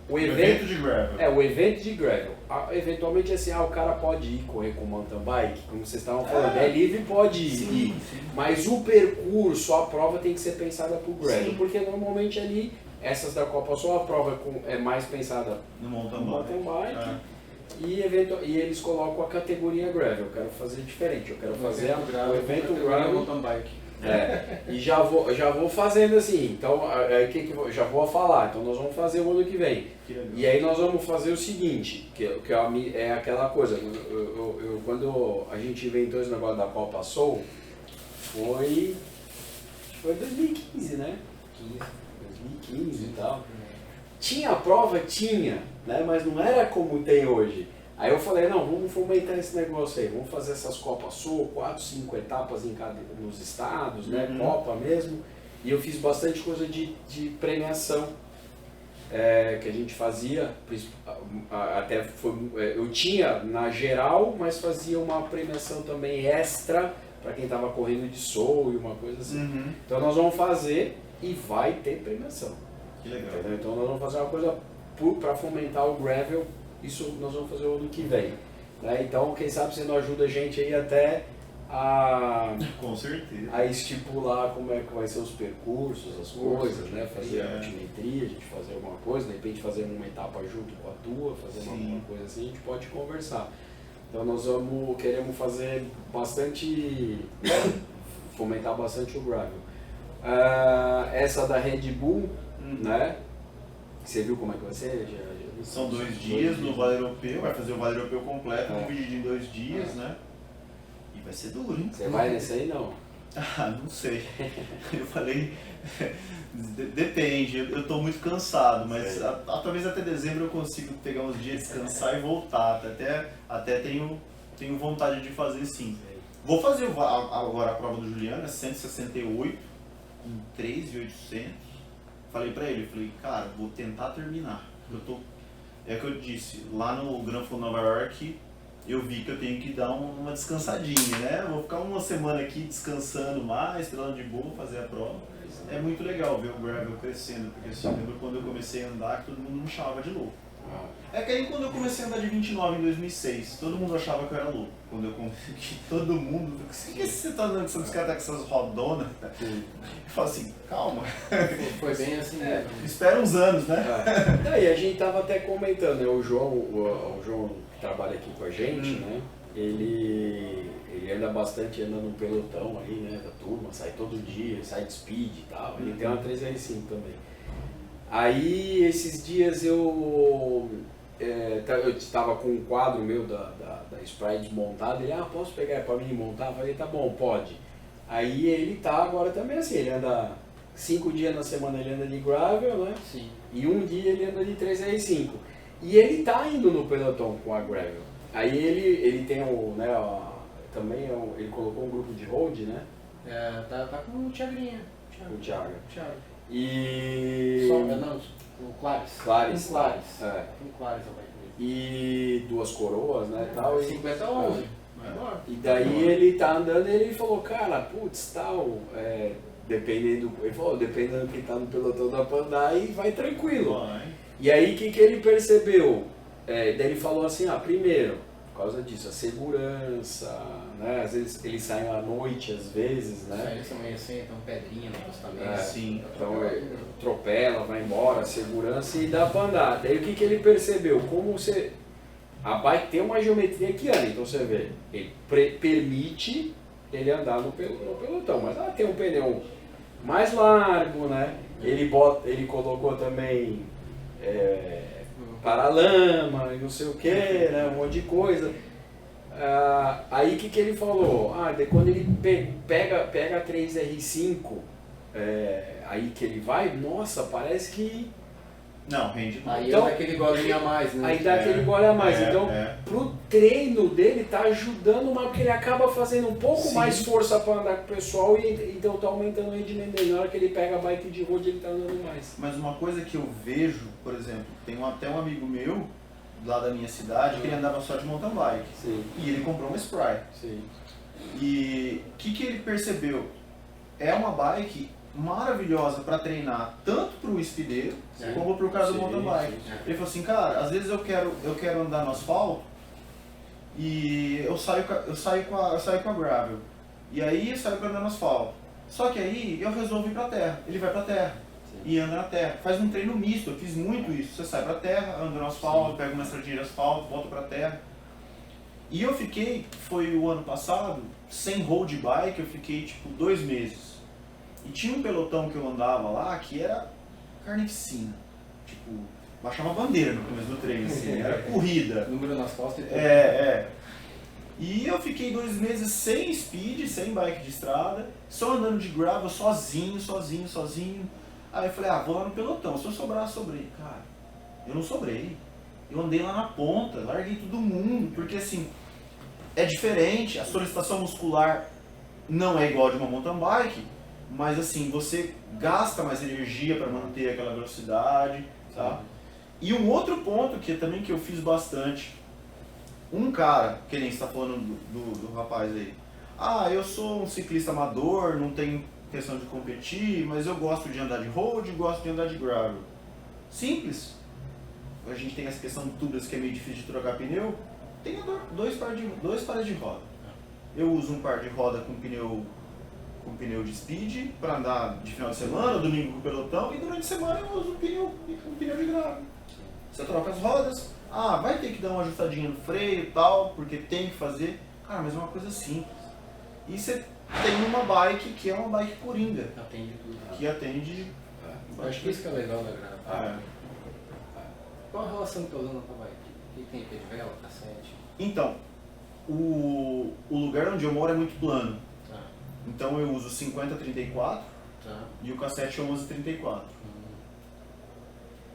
o evento de gravel. O evento de gravel. Eventualmente assim, o cara pode ir correr com mountain bike, como vocês estavam falando, é livre, pode ir. Sim. Mas o percurso, a prova tem que ser pensada pro gravel, Sim. porque normalmente ali, essas da Copa Sul, a prova é mais pensada No mountain bike. E eles colocam a categoria gravel. Eu quero fazer diferente, eu quero fazer o evento gravel. Mountain bike. E já vou fazendo assim, então já vou falar, então nós vamos fazer o ano que vem. E aí nós vamos fazer o seguinte, que é aquela coisa, quando a gente inventou esse negócio da Copa Soul, foi 2015, né? 2015 e tal. Tinha a prova? Tinha, né? Mas não era como tem hoje. Aí eu falei, não, vamos fomentar esse negócio aí, vamos fazer essas Copas Sul, 4, 5 etapas nos estados, né, Copa mesmo. E eu fiz bastante coisa de premiação, que a gente fazia, até eu tinha na geral, mas fazia uma premiação também extra para quem estava correndo de Soul e uma coisa assim. Então nós vamos fazer e vai ter premiação. Que legal. Entendeu? Então nós vamos fazer uma coisa para fomentar o gravel. Isso nós vamos fazer o ano que vem. Né? Então, quem sabe você não ajuda a gente aí até Com certeza. a estipular como é que vai ser os percursos, as coisas, né? Fazer a altimetria, a gente fazer alguma coisa, de repente fazer uma etapa junto com a tua, fazer alguma coisa assim, a gente pode conversar. Então nós queremos fazer bastante, fomentar bastante o gravel. Essa da Red Bull, né? Você viu como é que vai ser? São 2 dias no Vale Europeu, vai fazer o Vale Europeu completo, dividido em 2 dias, né? E vai ser duro, hein? Você vai nesse aí, não? Não sei. Eu falei, depende, eu tô muito cansado, mas talvez até dezembro eu consigo pegar uns dias, descansar e voltar. Até tenho vontade de fazer sim. Vou fazer agora a prova do Juliano, é 168, em 3.800. Falei pra ele, cara, vou tentar terminar. É o que eu disse, lá no Grand Fondo Nova York, eu vi que eu tenho que dar uma descansadinha, né? Vou ficar uma semana aqui descansando mais, pedalando de boa, fazer a prova. É muito legal ver o gravel crescendo, porque assim, eu lembro quando eu comecei a andar que todo mundo me chamava de louco. É que aí quando eu comecei a andar de 29 em 2006, todo mundo achava que eu era louco. Quando eu comecei, todo mundo, o que você tá andando, os caras tá com essas rodonas? Eu falo assim, calma. Foi bem assim, né? Espera uns anos, né? E a gente tava até comentando, né? O João que trabalha aqui com a gente, né? Ele anda bastante, anda no pelotão aí, né? Da turma, sai todo dia, sai de speed e tal. Ele tem uma 365 também. Aí, esses dias eu estava com um quadro meu da Spry desmontado, ele, posso pegar para mim montar? Eu falei, tá bom, pode. Aí ele tá agora também assim, ele anda 5 dias na semana, ele anda de gravel, né? Sim. E um dia ele anda de 365. E ele tá indo no pelotão com a gravel. Aí ele tem também ele colocou um grupo de road, né? Tá com o Thiagrinho. O Thiago. E... o Clares. Clares. Com Clares. Com Clares vai comigo. E Duas Coroas, né? Tal, 50-11. Vai embora. E daí ele tá andando e ele falou, cara, putz, tal, dependendo do que tá no pelotão dá pra andar e vai tranquilo. E aí o que ele percebeu? Daí ele falou assim, primeiro, por causa disso, a segurança, né? Às vezes eles saem à noite, às vezes, né? Eles amanhecem, então pedrinha no acostamento. Sim. Então atropela, vai embora, a segurança e dá pra andar. Daí o que ele percebeu? A bike tem uma geometria que anda, então você vê, ele permite ele andar no pelotão, mas tem um pneu mais largo, né? Ele colocou também paralama e não sei o que, né? Um monte de coisa. Aí o que ele falou? Quando ele pega a 3R5, aí que ele vai, nossa, parece que Não, rende muito. Aí Então- dá aquele golinho a mais, né? Aí dá aquele gole a mais. Então, é. pro treino dele tá ajudando mais, porque ele acaba fazendo um pouco Sim. mais força para andar com o pessoal e então tá aumentando o rendimento dele. Na hora que ele pega a bike de road, ele tá andando mais. Mas uma coisa que eu vejo, por exemplo, tem até um amigo meu, lá da minha cidade, que ele andava só de mountain bike. Sim, E ele comprou uma Spry. sim. E o que ele percebeu? É uma bike maravilhosa para treinar tanto para o speedeiro Sim. como para o cara do Sim, mountain bike. sim. Ele falou assim, cara, às vezes eu quero andar no asfalto e eu saio com a gravel. E aí eu saio para andar no asfalto. Só que aí eu resolvo ir para terra. Ele vai para terra e anda na terra. Faz um treino misto, eu fiz muito isso. Você sai para terra, anda no asfalto, pega uma estradinha de asfalto, volta para terra. E eu fiquei, foi o ano passado, sem road bike, eu fiquei tipo 2 meses. E tinha um pelotão que eu andava lá que era carnificina. Tipo, baixava a bandeira no começo do treino, assim, era corrida. Número nas costas e tudo. É. E eu fiquei 2 meses sem speed, sem bike de estrada, só andando de gravel, sozinho. Aí eu falei, vou lá no pelotão, se eu sobrar, sobrei. Cara, eu não sobrei. Eu andei lá na ponta, larguei todo mundo, porque assim, é diferente, a solicitação muscular não é igual de uma mountain bike, mas assim, você gasta mais energia para manter aquela velocidade, tá? E um outro ponto que também que eu fiz bastante, um cara, que nem você está falando do rapaz aí, eu sou um ciclista amador, não tenho questão de competir, mas eu gosto de andar de road, gosto de andar de gravel. Simples. A gente tem essa questão de tubas que é meio difícil de trocar pneu, tem dois pares de roda. Eu uso um par de roda com pneu de speed para andar de final de semana, domingo com pelotão, e durante a semana eu uso um pneu de gravel. Você troca as rodas, vai ter que dar uma ajustadinha no freio e tal, porque tem que fazer. Cara, mas é uma coisa simples. E você tem uma bike que é uma bike coringa, Atende tudo. que atende... Eu acho que isso que é legal da grava. É. Qual a relação que tu usando na tua bike? O que tem? Pé de vela, cassete? Então, o lugar onde eu moro é muito plano. Tá. Então eu uso 50-34 Tá. e o cassete 11-34.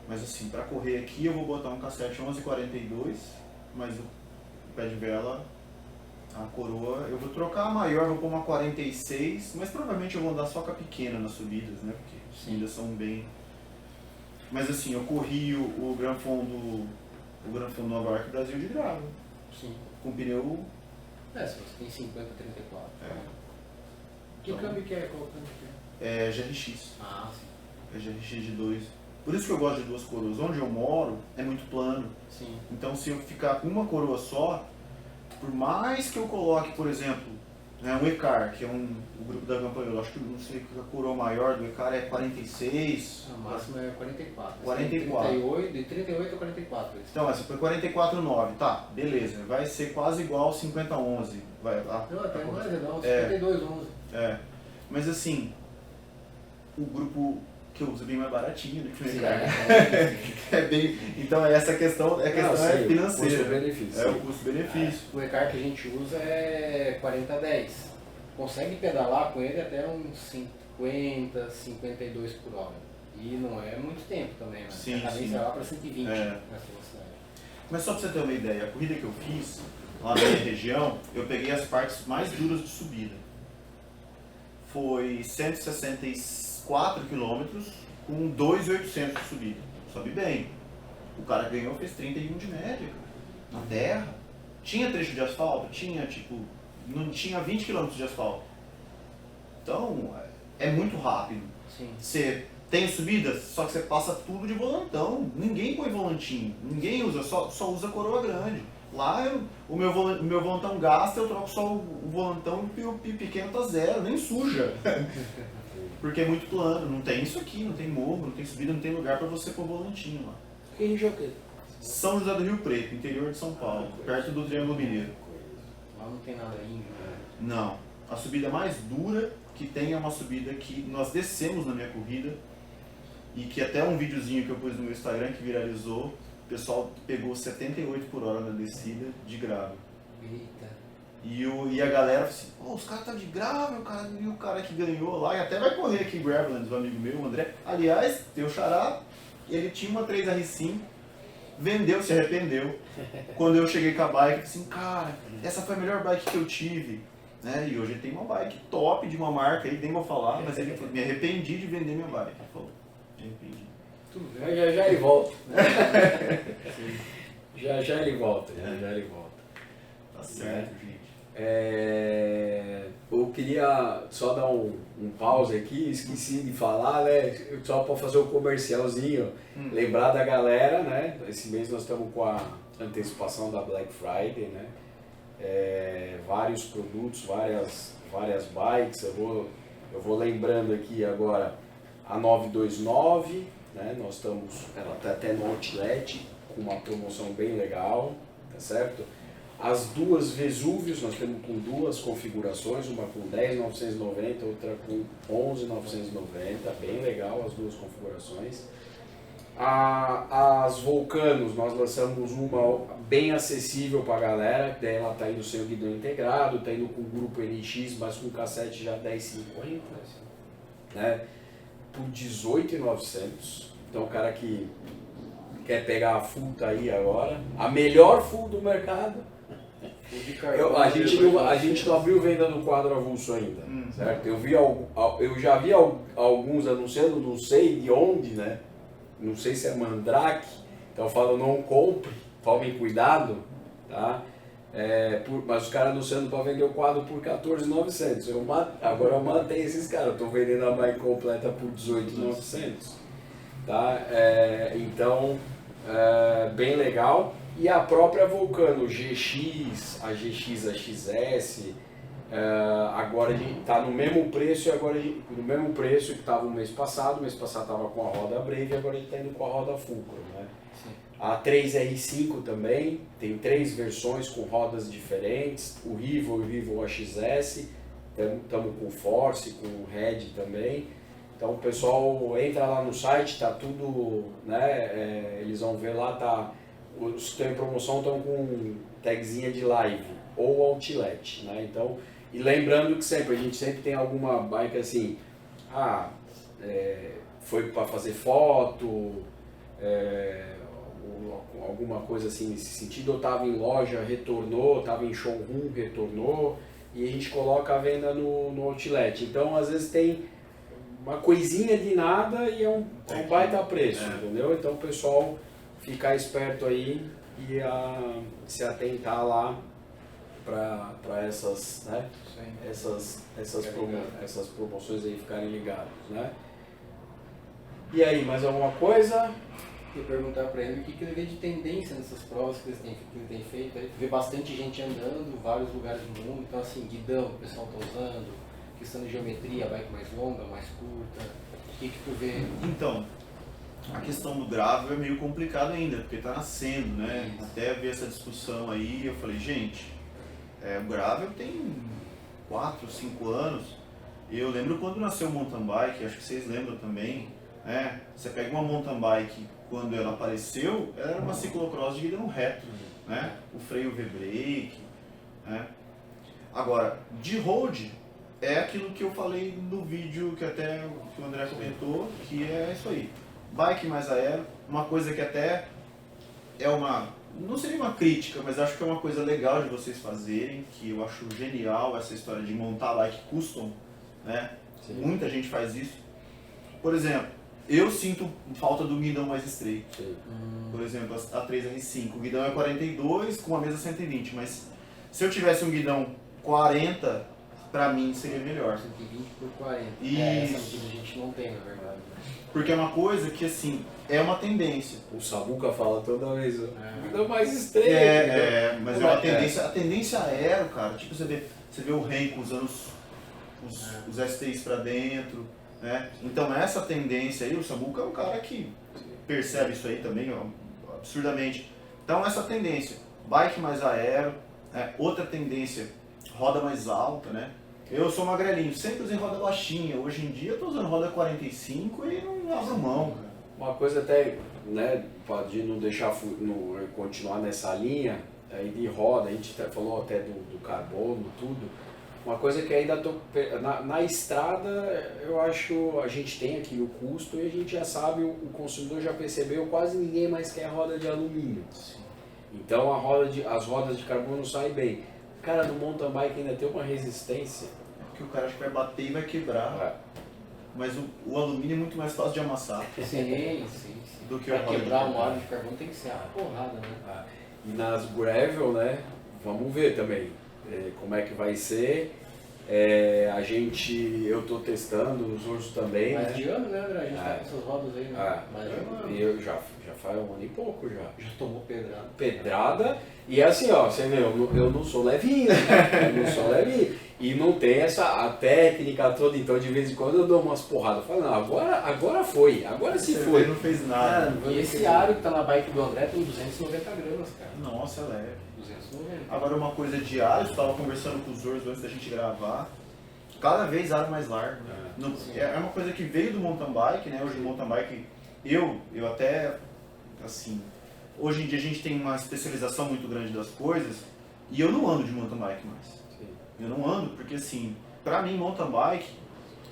Mas assim, pra correr aqui eu vou botar um cassete 11-42, mas o pé de vela, a coroa, eu vou trocar a maior, vou pôr uma 46, mas provavelmente eu vou andar só com a pequena nas subidas, né? Porque ainda são bem... Mas assim, eu corri o Gran Fondo Nova York Brasil de gravel, Sim. com pneu... Se você tem 50, 34. Que Então- câmbio que é? Qual câmbio que é? É GRX, Sim. é GRX de 2. Por isso que eu gosto de 2 coroas. Onde eu moro é muito plano. Sim. Então se eu ficar com uma coroa só, por mais que eu coloque, por exemplo, um ECAR, que é o grupo da campanha, eu acho que não sei que a coroa maior do ECAR é 46. A máxima é 44. 44. 38, de 38 a 44. Então essa foi 44,9, tá, beleza, vai ser quase igual 50,11, vai lá. Não, até mais, não. É. 52, 11. Mas assim, o grupo que eu uso é bem mais baratinho do que o Sim, ECAR. sim. É bem, então essa questão, é financeira. Custo-benefício. É o custo-benefício. O ECAR que a gente usa é 40-10. Consegue pedalar com ele até uns 50, 52 por hora. E não é muito tempo também, né? Sim, A cadência sim. vai lá para 120 É. nessa velocidade. Mas só pra você ter uma ideia, a corrida que eu fiz lá na minha região, eu peguei as partes mais duras de subida. Foi 164 km com 2.800 de subida. Sobe bem. O cara ganhou, fez 31 de média, cara. Na terra. Tinha trecho de asfalto? Tinha, tipo, não tinha 20 km de asfalto. Então, é muito rápido. Sim. Você tem subidas, só que você passa tudo de volantão. Ninguém põe volantinho. Ninguém usa, só usa coroa grande. Lá o meu volantão gasta, eu troco só o volantão e o pequeno tá zero, nem suja. Porque é muito plano, não tem isso aqui, não tem morro, não tem subida, não tem lugar para você pôr volantinho lá. Quem joga? São José do Rio Preto, interior de São Paulo, perto do Triângulo Mineiro. Lá não tem nada índio, né? Não, a subida mais dura que tem é uma subida que nós descemos na minha corrida e que até um videozinho que eu pus no meu Instagram que viralizou, o pessoal pegou 78 por hora na descida de gravel. Eita. E a galera falou assim, os caras tá de gravel, cara, e o cara que ganhou lá, e até vai correr aqui em Graveland, o amigo meu, o André. Aliás, teu xará, ele tinha uma 3R5, vendeu, se arrependeu. Quando eu cheguei com a bike, eu falei assim, cara, essa foi a melhor bike que eu tive. Né? E hoje ele tem uma bike top de uma marca, aí nem vou falar, mas ele falou, me arrependi de vender minha bike. Ele falou, me arrependi. Tudo bem, já ele volta. já ele volta, já ele volta. Tá certo, gente. Eu queria só dar um pause aqui, esqueci de falar, né? Só para fazer um comercialzinho, lembrar da galera, né? Esse mês nós estamos com a antecipação da Black Friday, né? Vários produtos, várias bikes. Eu vou lembrando aqui agora a 929, né? Ela está até no Outlet com uma promoção bem legal, tá certo? As duas Vesúvios, nós temos com duas configurações, uma com 10.990, outra com 11.990, bem legal as duas configurações. As Vulcanos, nós lançamos uma bem acessível para a galera, daí ela está indo sem o guidão integrado, está indo com o grupo NX, mas com cassete já 1050, né? Por 18.900. Então o cara que quer pegar a full tá aí agora, a melhor full do mercado. A gente não abriu venda no quadro avulso ainda, certo? Eu já vi alguns anunciando, não sei de onde, né? Não sei se é Mandrake, então eu falo, não compre, tomem cuidado, tá? Mas os caras anunciando para vender o quadro por 14.900. Agora eu mantenho esses caras, eu estou vendendo a bike completa por 18.900, tá? Então, bem legal. E a própria Vulcano GX, a GX, a XS, agora a gente está no mesmo preço, no mesmo preço que estava o mês passado estava com a roda Brave, agora a gente está indo com a roda Fulcrum, né? A 3R5 também, tem 3 versões com rodas diferentes, o Rivo e o Rivo AXS, estamos com o Force, com o Red também. Então o pessoal entra lá no site, está tudo, né? Eles vão ver lá, os que estão em promoção estão com tagzinha de live ou outlet, né? Então, e lembrando que a gente sempre tem alguma bike assim, foi para fazer foto, alguma coisa assim nesse sentido, ou estava em loja, retornou, estava em showroom, retornou, e a gente coloca a venda no outlet. Então, às vezes tem uma coisinha de nada e é um baita preço, entendeu? Então, o pessoal ficar esperto aí e se atentar lá para essas, né? essas promoções aí ficarem ligados, né? E aí, mais alguma coisa? Eu perguntar para ele o que ele vê de tendência nessas provas que ele tem feito. Ele vê bastante gente andando em vários lugares do mundo, então assim, guidão o pessoal está usando, questão de geometria, bike mais longa, mais curta. O que tu vê? Então, a questão do gravel é meio complicado ainda, porque está nascendo, né? Até ver essa discussão aí, eu falei, gente, o gravel tem 4, 5 anos. Eu lembro quando nasceu o mountain bike, acho que vocês lembram também, né? Você pega uma mountain bike, quando ela apareceu, ela era uma ciclocross de guidão reto, né? O freio V-brake, né? Agora, de road, é aquilo que eu falei no vídeo que até que o André comentou, que é isso aí. Bike mais aero, uma coisa que até não seria uma crítica, mas acho que é uma coisa legal de vocês fazerem, que eu acho genial essa história de montar bike custom, né? Sim. Muita gente faz isso. Por exemplo, eu sinto falta do guidão mais estreito. Por exemplo, a 3R5, o guidão é 42 com a mesa 120, mas se eu tivesse um guidão 40, pra mim seria melhor. 120 por 40. Isso. Essa medida a gente não tem, na verdade. Porque é uma coisa que, assim, é uma tendência. O Samuca fala toda vez, guidão mais estreito. Mas é uma tendência. A tendência aero, cara, tipo, você vê o Renko usando os STIs pra dentro, né? Então essa tendência aí, o Samuca é um cara que percebe isso aí também, absurdamente. Então essa tendência, bike mais aero, outra tendência, roda mais alta, né? Eu sou magrelinho, sempre usei roda baixinha, hoje em dia eu tô usando roda 45 e não abro mão, cara. Uma coisa até, né, de não deixar continuar nessa linha aí de roda, a gente falou até do carbono, tudo. Uma coisa que ainda na estrada, eu acho, a gente tem aqui o custo e a gente já sabe, o consumidor já percebeu, quase ninguém mais quer roda de alumínio. Sim. Então as rodas de carbono saem bem. Cara, no mountain bike ainda tem uma resistência. Porque o cara acha que vai bater e vai quebrar. Mas o alumínio é muito mais fácil de amassar Sim. do que Pra o roda de quebrar um carbono. óleo de carbono tem que ser uma porrada, né? E nas gravel, né, vamos ver também como é que vai ser. Eu tô testando, os ursos também, Mas né? de ano, né, André? A gente tá com essas rodas aí, né? Mas E eu já faz um ano e pouco já. já tomou pedrada. Pedrada, e assim, ó, você vê, eu não sou levinho, né? Eu não sou levinho. E não tem a técnica toda, então de vez em quando eu dou umas porradas. Eu falo, não, agora foi, agora se Você foi. não fez nada. E esse aro que tá na bike do André tem 290 gramas, cara. Nossa, é leve. 290. Agora uma coisa de aro, eu estava conversando com os Zorros antes da gente gravar, cada vez aro mais largo. É uma coisa que veio do mountain bike, né? Hoje o mountain bike, eu até, assim, hoje em dia a gente tem uma especialização muito grande das coisas e eu não ando de mountain bike mais. Eu não ando porque, assim, pra mim mountain bike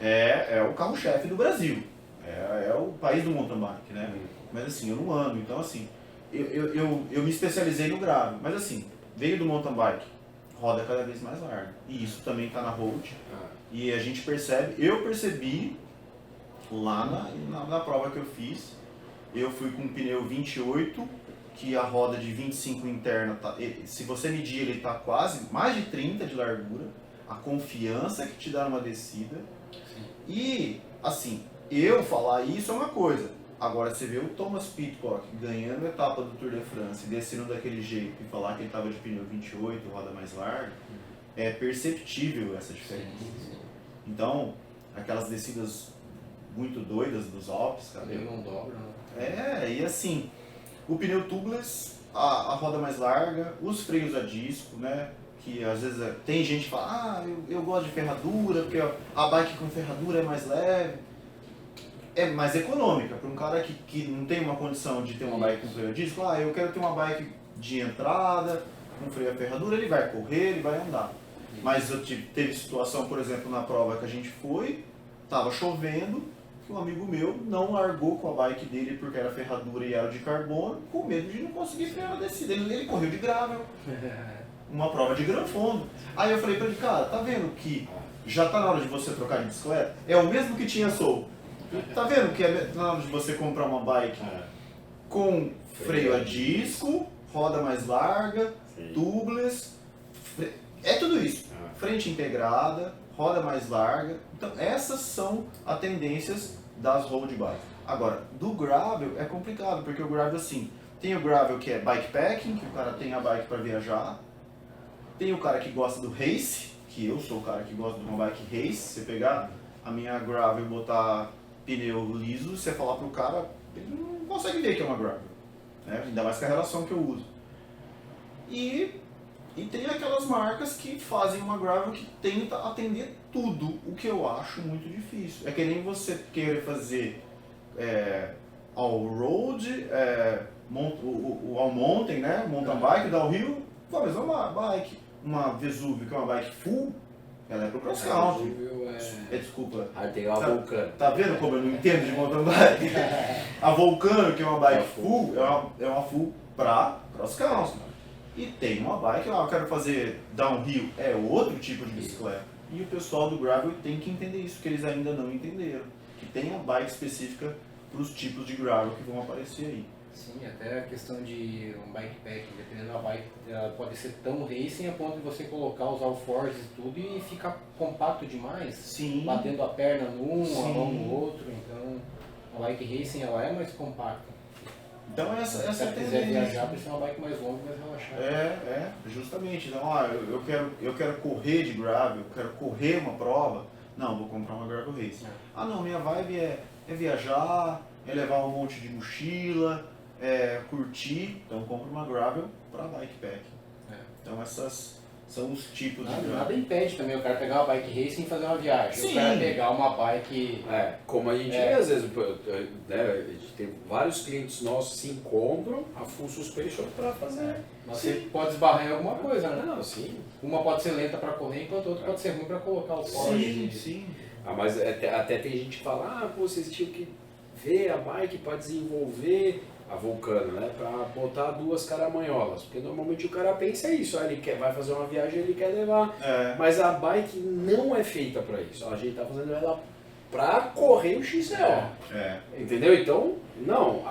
é o carro-chefe do Brasil. É o país do mountain bike, né? Mas assim, eu não ando, então assim, eu me especializei no grave, mas assim, veio do mountain bike, roda cada vez mais larga. E isso também está na road. E a gente eu percebi lá na prova que eu fiz, eu fui com um pneu 28, que a roda de 25 interna, se você medir ele está quase mais de 30 de largura, a confiança que te dá numa descida. Sim. E assim, eu falar isso é uma coisa. Agora, você vê o Thomas Pidcock ganhando a etapa do Tour de France, descendo daquele jeito e falar que ele estava de pneu 28, roda mais larga, é perceptível essa diferença. Sim. Então, aquelas descidas muito doidas dos Alpes, cara. Ele não dobra, né? E assim, o pneu tubeless, a roda mais larga, os freios a disco, né? Que às vezes tem gente que fala, eu gosto de ferradura, porque a bike com ferradura é mais leve. É mais econômica, para um cara que não tem uma condição de ter uma bike com freio a disco, eu quero ter uma bike de entrada, com freio a ferradura, ele vai correr, ele vai andar. Mas teve situação, por exemplo, na prova que a gente foi, estava chovendo, que um amigo meu não largou com a bike dele porque era ferradura e aro de carbono, com medo de não conseguir frear na descida. Ele correu de gravel, uma prova de gran fundo. Aí eu falei para ele, cara, tá vendo que já tá na hora de você trocar de bicicleta? É o mesmo que tinha Soul. Tá vendo que é na hora de você comprar uma bike com freio a disco, roda mais larga, tubeless, é tudo isso. Frente integrada, roda mais larga. Então essas são as tendências das road bikes. Agora, do gravel é complicado, porque o gravel assim, tem o gravel que é bikepacking, que o cara tem a bike para viajar. Tem o cara que gosta do race, que eu sou o cara que gosta de uma bike race. Você pegar a minha gravel e botar pneu liso, você falar pro cara, ele não consegue ver que é uma gravel, né? Ainda mais com a relação que eu uso. E tem aquelas marcas que fazem uma gravel que tenta atender tudo, o que eu acho muito difícil. É que nem você querer fazer all-road, all mountain, né? Mountain bike, downhill, com a mesma bike. Uma Vesúvio, que é uma bike full, ela é pro cross country. Desculpa. Tem uma Vulcano. Tá vendo como eu não entendo de mountain bike? A Vulcano, que é uma bike full, é uma full pra cross country. E tem uma bike, eu quero fazer downhill, é outro tipo de bicicleta. E o pessoal do gravel tem que entender isso, que eles ainda não entenderam. Que tem uma bike específica para os tipos de gravel que vão aparecer aí. Sim, até a questão de um bikepacking, dependendo da bike, ela pode ser tão racing a ponto de você colocar os alforjes e tudo e ficar compacto demais, Sim. batendo a perna num, Sim. a mão no outro, então a bike racing ela é mais compacta. Então essa é a Se você quiser tendência. viajar, precisa uma bike mais longa, mais relaxada. Justamente. Então, eu quero correr de gravel, eu quero correr uma prova. Não, vou comprar uma gravel race. Não, minha vibe é viajar, é levar um monte de mochila, curtir. Então compro uma gravel para bikepack. Então essas são os tipos de Nada impede também o cara pegar uma bike racing e fazer uma viagem. Sim. O cara pegar uma bike... Como a gente vê às vezes, né, a gente tem vários clientes nossos que se encontram a full suspension para fazer. Mas você pode esbarrar em alguma coisa, né? Não, sim. Uma pode ser lenta para correr, enquanto a outra pode ser ruim para colocar o Sim, Porsche. sim. Mas até tem gente que fala, pô, vocês tinham que ver a bike para desenvolver a Vulcano, né? Para botar 2 caramanholas. Porque normalmente o cara pensa isso, ele vai fazer uma viagem, ele quer levar. Mas a bike não é feita para isso. A gente tá fazendo ela para correr o XCO. Entendeu? Então, não.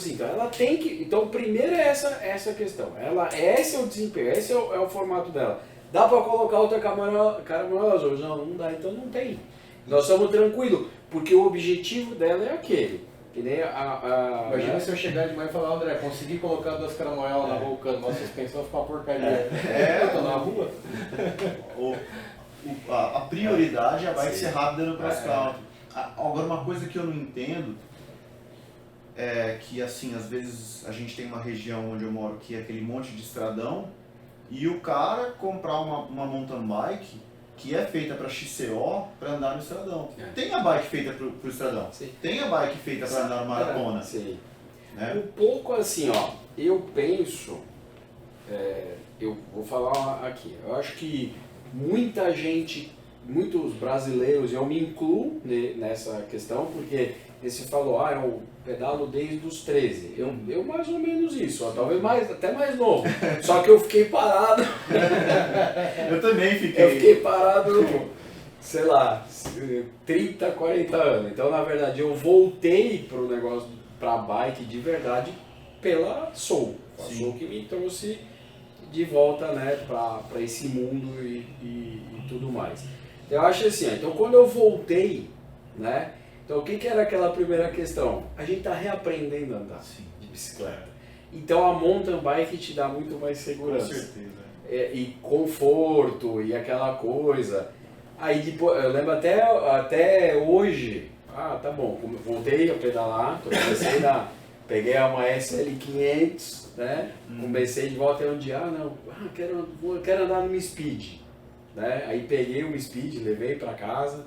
Então ela tem que. Então, primeiro é essa questão. Esse é o desempenho, esse é o formato dela. Dá para colocar outra caramanhola hoje? Não dá, então não tem. Nós estamos tranquilos, porque o objetivo dela é aquele. Que nem Imagina se eu chegar de manhã e falar, André, consegui colocar 2 caramanholas na Vulcano, nossa suspensão vai ficar uma porcaria. Eu tô na rua. A prioridade é a bike ser rápida no cross country. Agora, uma coisa que eu não entendo é que, assim, às vezes a gente tem uma região onde eu moro que é aquele monte de estradão e o cara comprar uma mountain bike que é feita para XCO para andar no estradão. Tem a bike feita para o estradão. Sim. Tem a bike feita para andar no maratona. Sim. Né? Um pouco assim, eu penso, eu vou falar aqui, eu acho que muita gente, muitos brasileiros, eu me incluo nessa questão, porque você falou, eu pedalo desde os 13. Eu mais ou menos isso, talvez até mais novo. Só que eu fiquei parado. Eu também fiquei. Eu fiquei parado, sei lá, 30, 40 anos. Então, na verdade, eu voltei pro negócio, pra bike de verdade, pela Soul. A Soul que me trouxe de volta, né, para esse mundo e tudo mais. Eu acho assim, então quando eu voltei, né, então o que era aquela primeira questão? A gente está reaprendendo a andar de bicicleta. Então a mountain bike te dá muito mais segurança. Com certeza. E conforto e aquela coisa. Aí depois, eu lembro até hoje, tá bom, voltei a pedalar, peguei uma SL500, né? Comecei de volta onde quero andar numa Speed, né? Aí peguei uma Speed, levei para casa,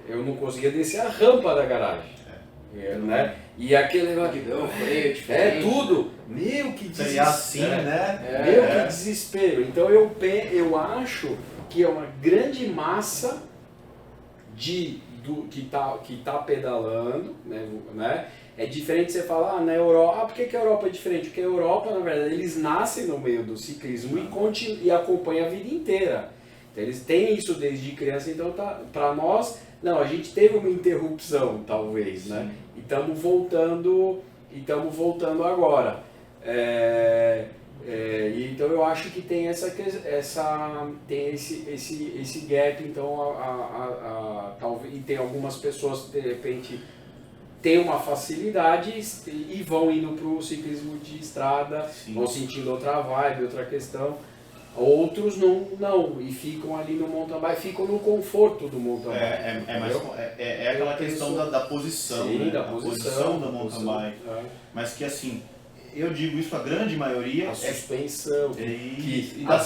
eu não conseguia descer a rampa da garagem, né? E aquele negócio de freio diferente, tudo, meu que desespero, assim, né? Meu que desespero. Então eu acho que é uma grande massa que tá pedalando, né? É diferente você falar, na Europa, por que a Europa é diferente? Porque a Europa, na verdade, eles nascem no meio do ciclismo e acompanham a vida inteira. Então, eles têm isso desde criança, então para nós, não, a gente teve uma interrupção, talvez, né? E estamos voltando agora. Então eu acho que tem tem esse gap, então talvez, e tem algumas pessoas que de repente tem uma facilidade e vão indo para o ciclismo de estrada, vão sentindo outra vibe, outra questão. Outros não, e ficam ali no mountain bike, ficam no conforto do mountain bike. É aquela questão da posição, sim, né? da a posição da mountain bike. Mas que assim, eu digo isso, a grande maioria a suspensão, e da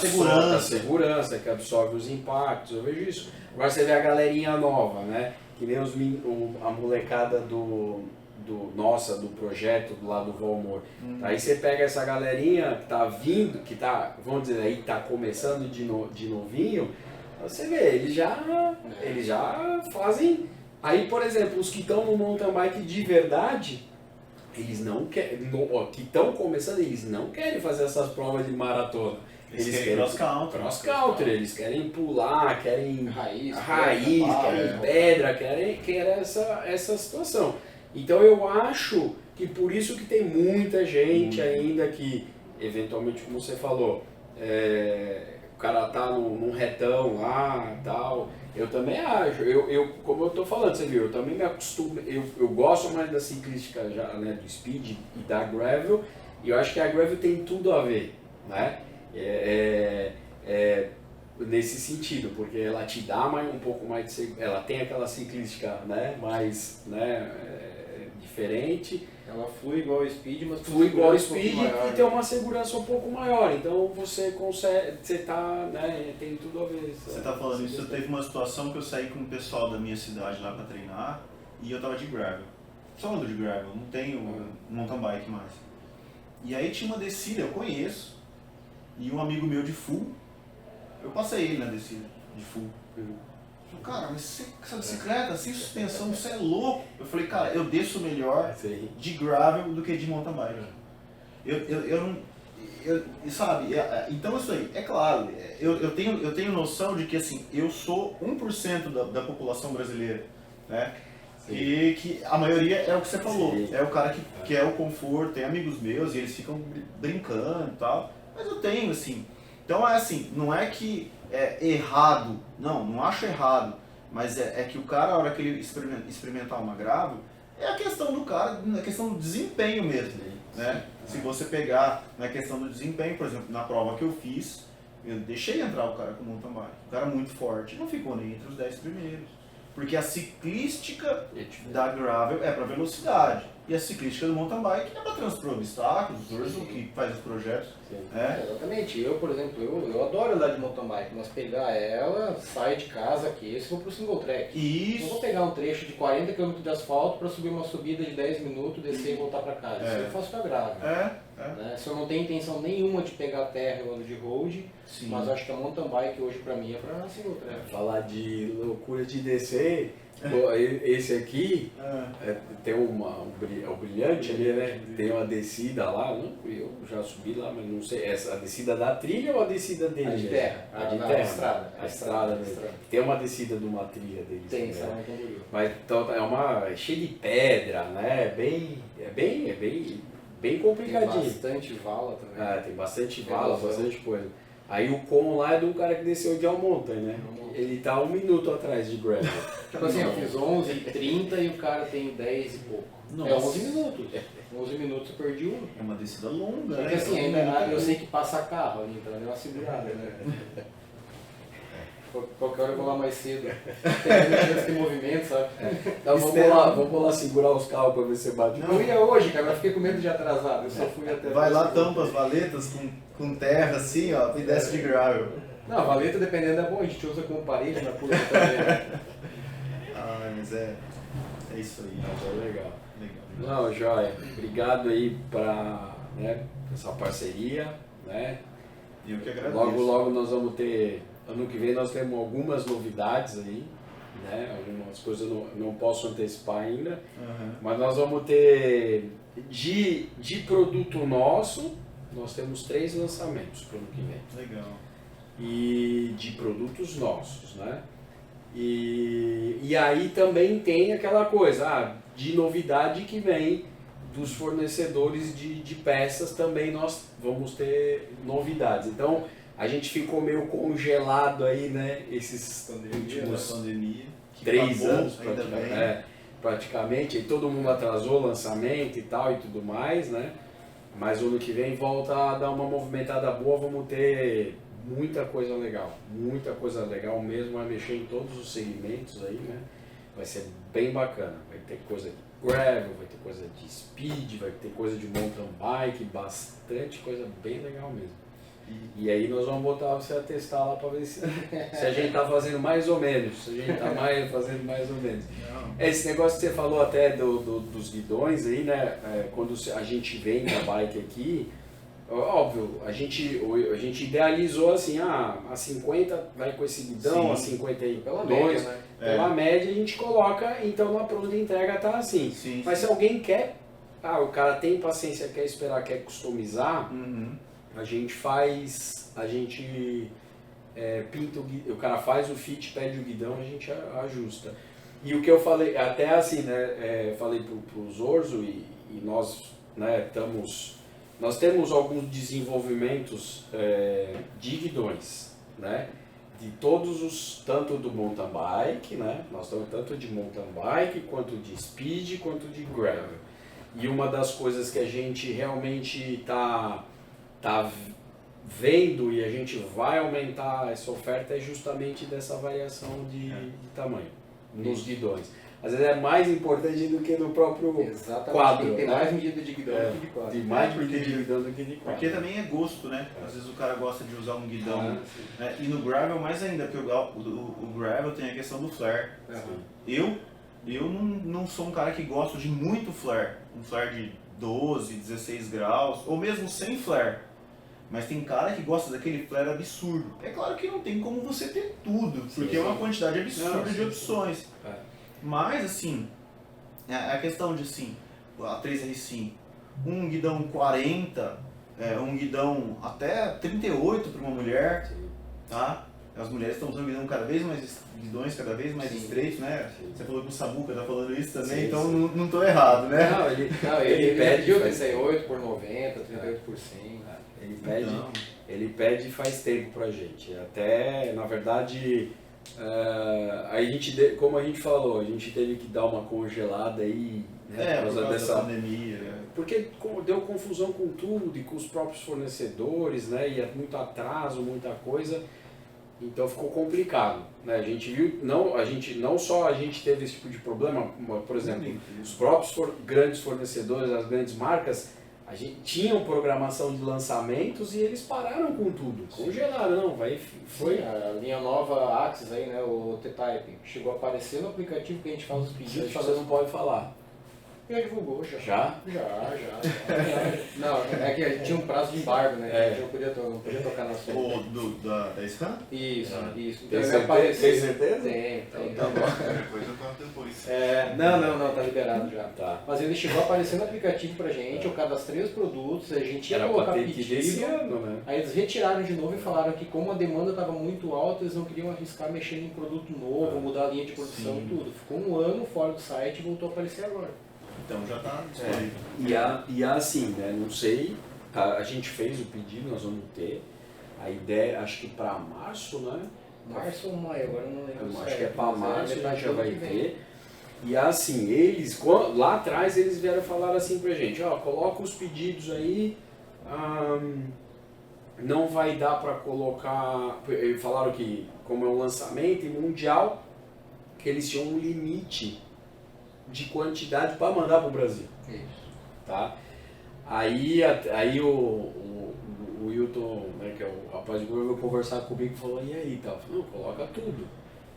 segurança, que absorve os impactos, eu vejo isso. Agora você vê a galerinha nova, né? Que nem a molecada do projeto do lado do Valmor. Aí você pega essa galerinha que tá vindo, vamos dizer aí, tá começando de novinho, você vê, eles já fazem. Aí, por exemplo, os que estão no mountain bike de verdade, eles não querem, que estão começando, eles não querem fazer essas provas de maratona. Eles querem cross country, eles querem pular, querem raiz, querem pedra, querem essa situação. Então eu acho que por isso que tem muita gente ainda que, eventualmente, como você falou, o cara tá num retão lá e tal. Eu também acho, como eu tô falando, você viu, eu também me acostumo, eu gosto mais da ciclística já, né, do speed e da gravel, e eu acho que a gravel tem tudo a ver, né? Nesse sentido, porque ela te dá um pouco mais de segurança, ela tem aquela ciclística, né, mais, né, de diferente. Ela flui igual ao Speed, mas com Flui igual ao segurança um Speed pouco maior, e tem né? uma segurança um pouco maior. Então você consegue, você tá, né, tem tudo a ver. Você tá falando isso, teve uma situação que eu saí com o pessoal da minha cidade lá pra treinar e eu tava de gravel. Só ando de gravel, não tenho mountain bike mais. E aí tinha uma descida, eu conheço, e um amigo meu de full, eu passei ele na descida, de full. Falei, cara, mas essa bicicleta, sem suspensão, você é louco. Eu falei, cara, eu desço melhor de gravel do que de mountain bike. Eu não... sabe, então isso aí, é claro, eu tenho noção de que assim, eu sou 1% da população brasileira, né? E que a maioria é o que você falou, é o cara que quer o conforto, tem amigos meus e eles ficam brincando e tal, mas eu tenho assim, então é assim, não é que é errado, não acho errado, mas é que o cara, a hora que ele experimentar uma gravel, é a questão do cara, a questão do desempenho mesmo, né? Se você pegar na questão do desempenho, por exemplo, na prova que eu fiz, eu deixei entrar o cara com mountain bike, o cara muito forte, não ficou nem entre os 10 primeiros. Porque a ciclística da gravel é para velocidade e a ciclística do mountain bike é para transpor obstáculos, o que faz os projetos. Exatamente. Eu, por exemplo, eu adoro andar de mountain bike, mas pegar ela, saio de casa aqui e vou pro single track. Isso. Não vou pegar um trecho de 40 km de asfalto para subir uma subida de 10 minutos, descer e voltar para casa. Isso eu faço com a gravel. Né? Se eu não tenho intenção nenhuma de pegar terra eu ando de road, mas acho que a mountain bike hoje para mim é para single track. Falar de loucura de descer, esse aqui tem o brilhante ali, né? Tem uma descida lá, eu já subi lá, mas não sei, a descida da trilha ou a descida dele? A de terra. A de terra. Estrada. A estrada dele. Tem uma descida de uma trilha deles. Tem, né? Mas então, é cheia de pedra, né? Bem complicadinho. Tem bastante vala também. Tem bastante vala, bastante coisa. Aí o com lá é do cara que desceu de Almonte, né? Ele tá 1 minuto atrás de gravel. Tipo assim, eu fiz 11h30 e o cara tem 10 e pouco. Nossa. É 11 minutos. 11 minutos eu perdi um. É uma descida longa, Porque né? assim, ainda eu sei que passa carro ali, então é uma segurada, né? Qualquer hora eu vou lá mais cedo. Tem movimento, sabe? Então vamos lá segurar os carros pra ver se você bate. Não ia hoje, cara, eu fiquei com medo de atrasado. Eu só fui até. Vai lá, tampa as valetas com terra assim, ó, e desce de gravel. Não, a valeta dependendo é bom, a gente usa como parede na curva também. Né? Mas é isso aí. É legal. Não, joia. Obrigado aí pra essa parceria, né? Eu que agradeço. Logo nós vamos ter, ano que vem nós temos algumas novidades aí, né? Algumas coisas eu não posso antecipar ainda, mas nós vamos ter de produto nosso, nós temos 3 lançamentos para o ano que vem. Legal. E de produtos nossos, né? E aí também tem aquela coisa, de novidade que vem dos fornecedores de peças, também nós vamos ter novidades. Então a gente ficou meio congelado aí, né? Esses últimos pandemia, 3 anos praticamente. Praticamente, e todo mundo atrasou o lançamento e tal e tudo mais, né? Mas o ano que vem volta a dar uma movimentada boa, vamos ter muita coisa legal mesmo, vai mexer em todos os segmentos aí, né? Vai ser bem bacana, vai ter coisa de gravel, vai ter coisa de speed, vai ter coisa de mountain bike, bastante coisa bem legal mesmo. E aí nós vamos botar você a testar lá para ver se a gente tá fazendo mais ou menos, fazendo mais ou menos. Esse negócio que você falou até dos guidões aí, né? Quando a gente vende a bike aqui, óbvio, a gente idealizou assim, a 50 vai com esse guidão, a 52, pela média, né? Pela média a gente coloca, então na pronta entrega tá assim. Sim, mas se alguém quer, o cara tem paciência, quer esperar, quer customizar, a gente pinta o cara faz o fit, pede o guidão, a gente ajusta. E o que eu falei, até assim, né, falei pro Zorzo e nós, né, nós temos alguns desenvolvimentos de guidões, né, de todos os, tanto do mountain bike, né, nós temos tanto de mountain bike, quanto de speed, quanto de gravel. E uma das coisas que a gente realmente tá vendo e a gente vai aumentar essa oferta é justamente dessa variação de tamanho nos guidões. às vezes é mais importante do que no próprio Exatamente, quadro. tem né? mais medida de guidão do que de quadro. De mais medida de guidão do que de quadro. Porque também é gosto, né? Às vezes o cara gosta de usar um guidão. sim. Né? E no gravel mais ainda, porque o gravel tem a questão do flare. Uhum. Eu não sou um cara que gosta de muito flare. Um flare de 12, 16 graus, ou mesmo sem flare. Mas tem cara que gosta daquele flare absurdo. É claro que não tem como você ter tudo, porque é uma quantidade absurda de opções. Mas assim, a questão de assim, a 3R5, um guidão 40, um guidão até 38 para uma mulher, tá? As mulheres estão usando guidões cada vez mais estreitos, né? Sim. Você falou que o Samuca tá falando isso também, Sim, então sim. não tô errado, né? Não, Ele pediu faz- 38 por 90, 38 por 100. Então, Ele pede faz tempo pra gente. Até, na verdade, a gente, como a gente falou, a gente teve que dar uma congelada aí, né, por causa da pandemia. Porque deu confusão com tudo e com os próprios fornecedores, né? E é muito atraso, muita coisa. Então ficou complicado, né? A gente viu, não só a gente teve esse tipo de problema, por exemplo, os próprios grandes fornecedores, as grandes marcas, a gente tinham programação de lançamentos e eles pararam com tudo, congelaram, não, foi. A linha nova Axis aí, né, o T-Type, chegou a aparecer no aplicativo que a gente faz os pedidos. Você não pode falar. Já divulgou, já. Já? Já. Não, é que a gente tinha um prazo de embargo, né? A gente não podia tocar na sua. Ou da Scan? Isso. Tem Então, certeza? Tem certeza? Tem. Tá bom. Depois eu conto depois. Não, tá liberado já. Tá. Mas ele chegou a aparecer no aplicativo pra gente, eu cadastrei os produtos, a gente ia Era colocar pra ter que desse pedido. ano, né? Aí eles retiraram de novo e falaram que como a demanda estava muito alta, eles não queriam arriscar mexendo em produto novo, mudar a linha de produção, tudo. Ficou um ano fora do site e voltou a aparecer agora. Então já tá disponível. E assim, né? Não sei, a gente fez o pedido, nós vamos ter. A ideia, acho que para março, né? Março ou maio, agora eu não lembro. Eu certo, acho que é para mas março, a metade gente já do vai ano que vem. ter. E assim, eles, lá atrás, eles vieram falar assim pra gente, ó, coloca os pedidos aí, não vai dar para colocar, eles falaram que como é um lançamento mundial, que eles tinham um limite de quantidade para mandar para o Brasil. Isso. Tá? Aí o Wilton, né, que é o rapaz de governo, veio conversar comigo e falou, e aí, tal? Eu falei, não, coloca tudo.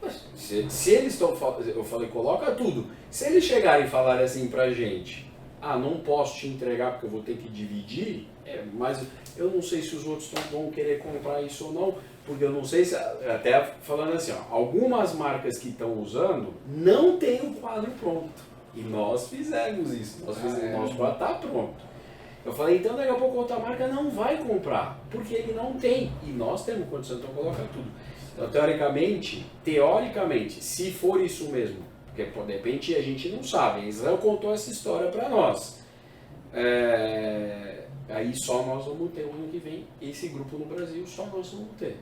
Mas se eles estão falando, eu falei, coloca tudo. Se eles chegarem e falarem assim pra gente, não posso te entregar porque eu vou ter que dividir, mas eu não sei se os outros vão querer comprar isso ou não, porque eu não sei se, até falando assim, ó, algumas marcas que estão usando não tem o quadro pronto. E nós fizemos isso, nosso quadro está pronto. Eu falei, então daqui a pouco outra marca não vai comprar, porque ele não tem. E nós temos condição, então coloca tudo. Então, teoricamente, se for isso mesmo, porque de repente a gente não sabe, Israel contou essa história para nós. Aí só nós vamos ter o ano que vem esse grupo no Brasil, só nós vamos ter.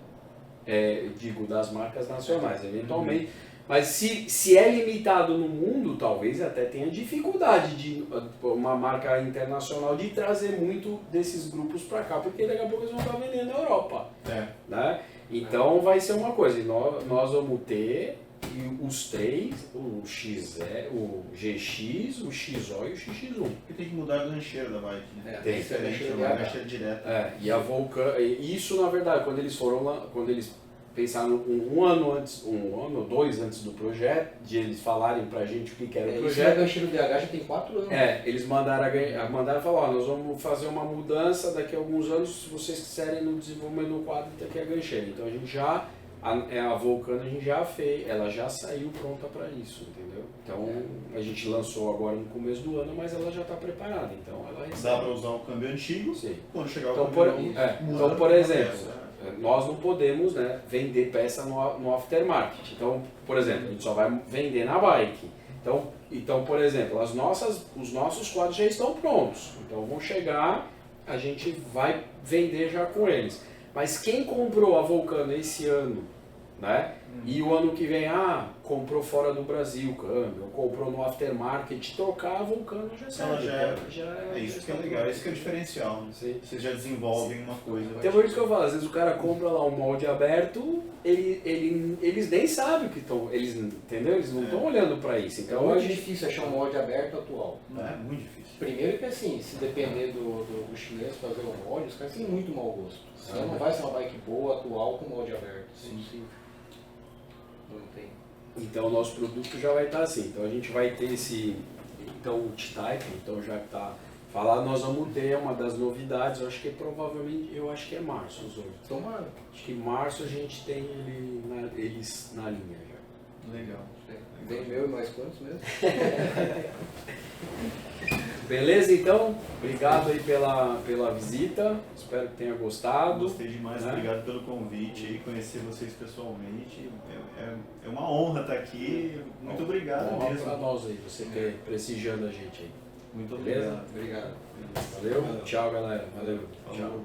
Digo, das marcas nacionais, eventualmente. Mas se é limitado no mundo, talvez até tenha dificuldade de uma marca internacional de trazer muito desses grupos para cá, porque daqui a pouco eles vão estar vendendo na Europa. Né? Então vai ser uma coisa, nós vamos ter os três, o GX, o XO e o XX1. E tem que mudar a gancheira da bike, né? Tem. A gancheira direta. E a Vulcan, isso na verdade, quando eles pensaram um ano ou 2 antes do projeto, de eles falarem pra gente o que era o projeto. O gancheiro DH já tem 4 anos. Eles mandaram e falaram, nós vamos fazer uma mudança daqui a alguns anos, se vocês quiserem no desenvolvimento do quadro, tá aqui a gancheira. Então a gente já, a Vulcan a gente já fez, ela já saiu pronta para isso, entendeu? Então a gente lançou agora no começo do ano, mas ela já está preparada, então ela recebe. Dá para usar o câmbio antigo, sim. Quando chegar o então, câmbio então, por exemplo, nós não podemos, né, vender peça no aftermarket. Então, por exemplo, a gente só vai vender na bike. Então, por exemplo, os nossos quadros já estão prontos. Então vão chegar, a gente vai vender já com eles. Mas quem comprou a Vulcano esse ano né? E o ano que vem, comprou fora do Brasil o câmbio, ou comprou no aftermarket, trocava o câmbio, já serve. É isso que é legal, esse que é o diferencial. Né? Sim. Vocês já desenvolvem uma coisa. Então por isso que eu falo, às vezes o cara compra lá um molde aberto, eles nem sabem o que estão, entendeu? Eles não estão olhando para isso. Então é muito difícil achar um molde aberto atual. É muito difícil. Primeiro que assim, se depender do chinês fazer o molde, os caras têm muito mau gosto. Então não vai ser uma bike boa, atual, com molde aberto. Sim. Não tem. Então o nosso produto já vai estar assim. Então a gente vai ter o T-Type, então já está falado, nós vamos ter uma das novidades, eu acho que é março os outros. Tomara. Acho que em março a gente tem eles na linha já. Legal. Bem meu e mais quantos mesmo? Beleza, então? Obrigado aí pela visita. Espero que tenha gostado. Gostei demais, né? Obrigado pelo convite e conhecer vocês pessoalmente. É uma honra estar aqui. Muito obrigado honra mesmo. Para nós aí, você ter prestigiando a gente aí. Muito Beleza? obrigado. Obrigado. Valeu? Tchau, galera. Valeu. Falou. Tchau.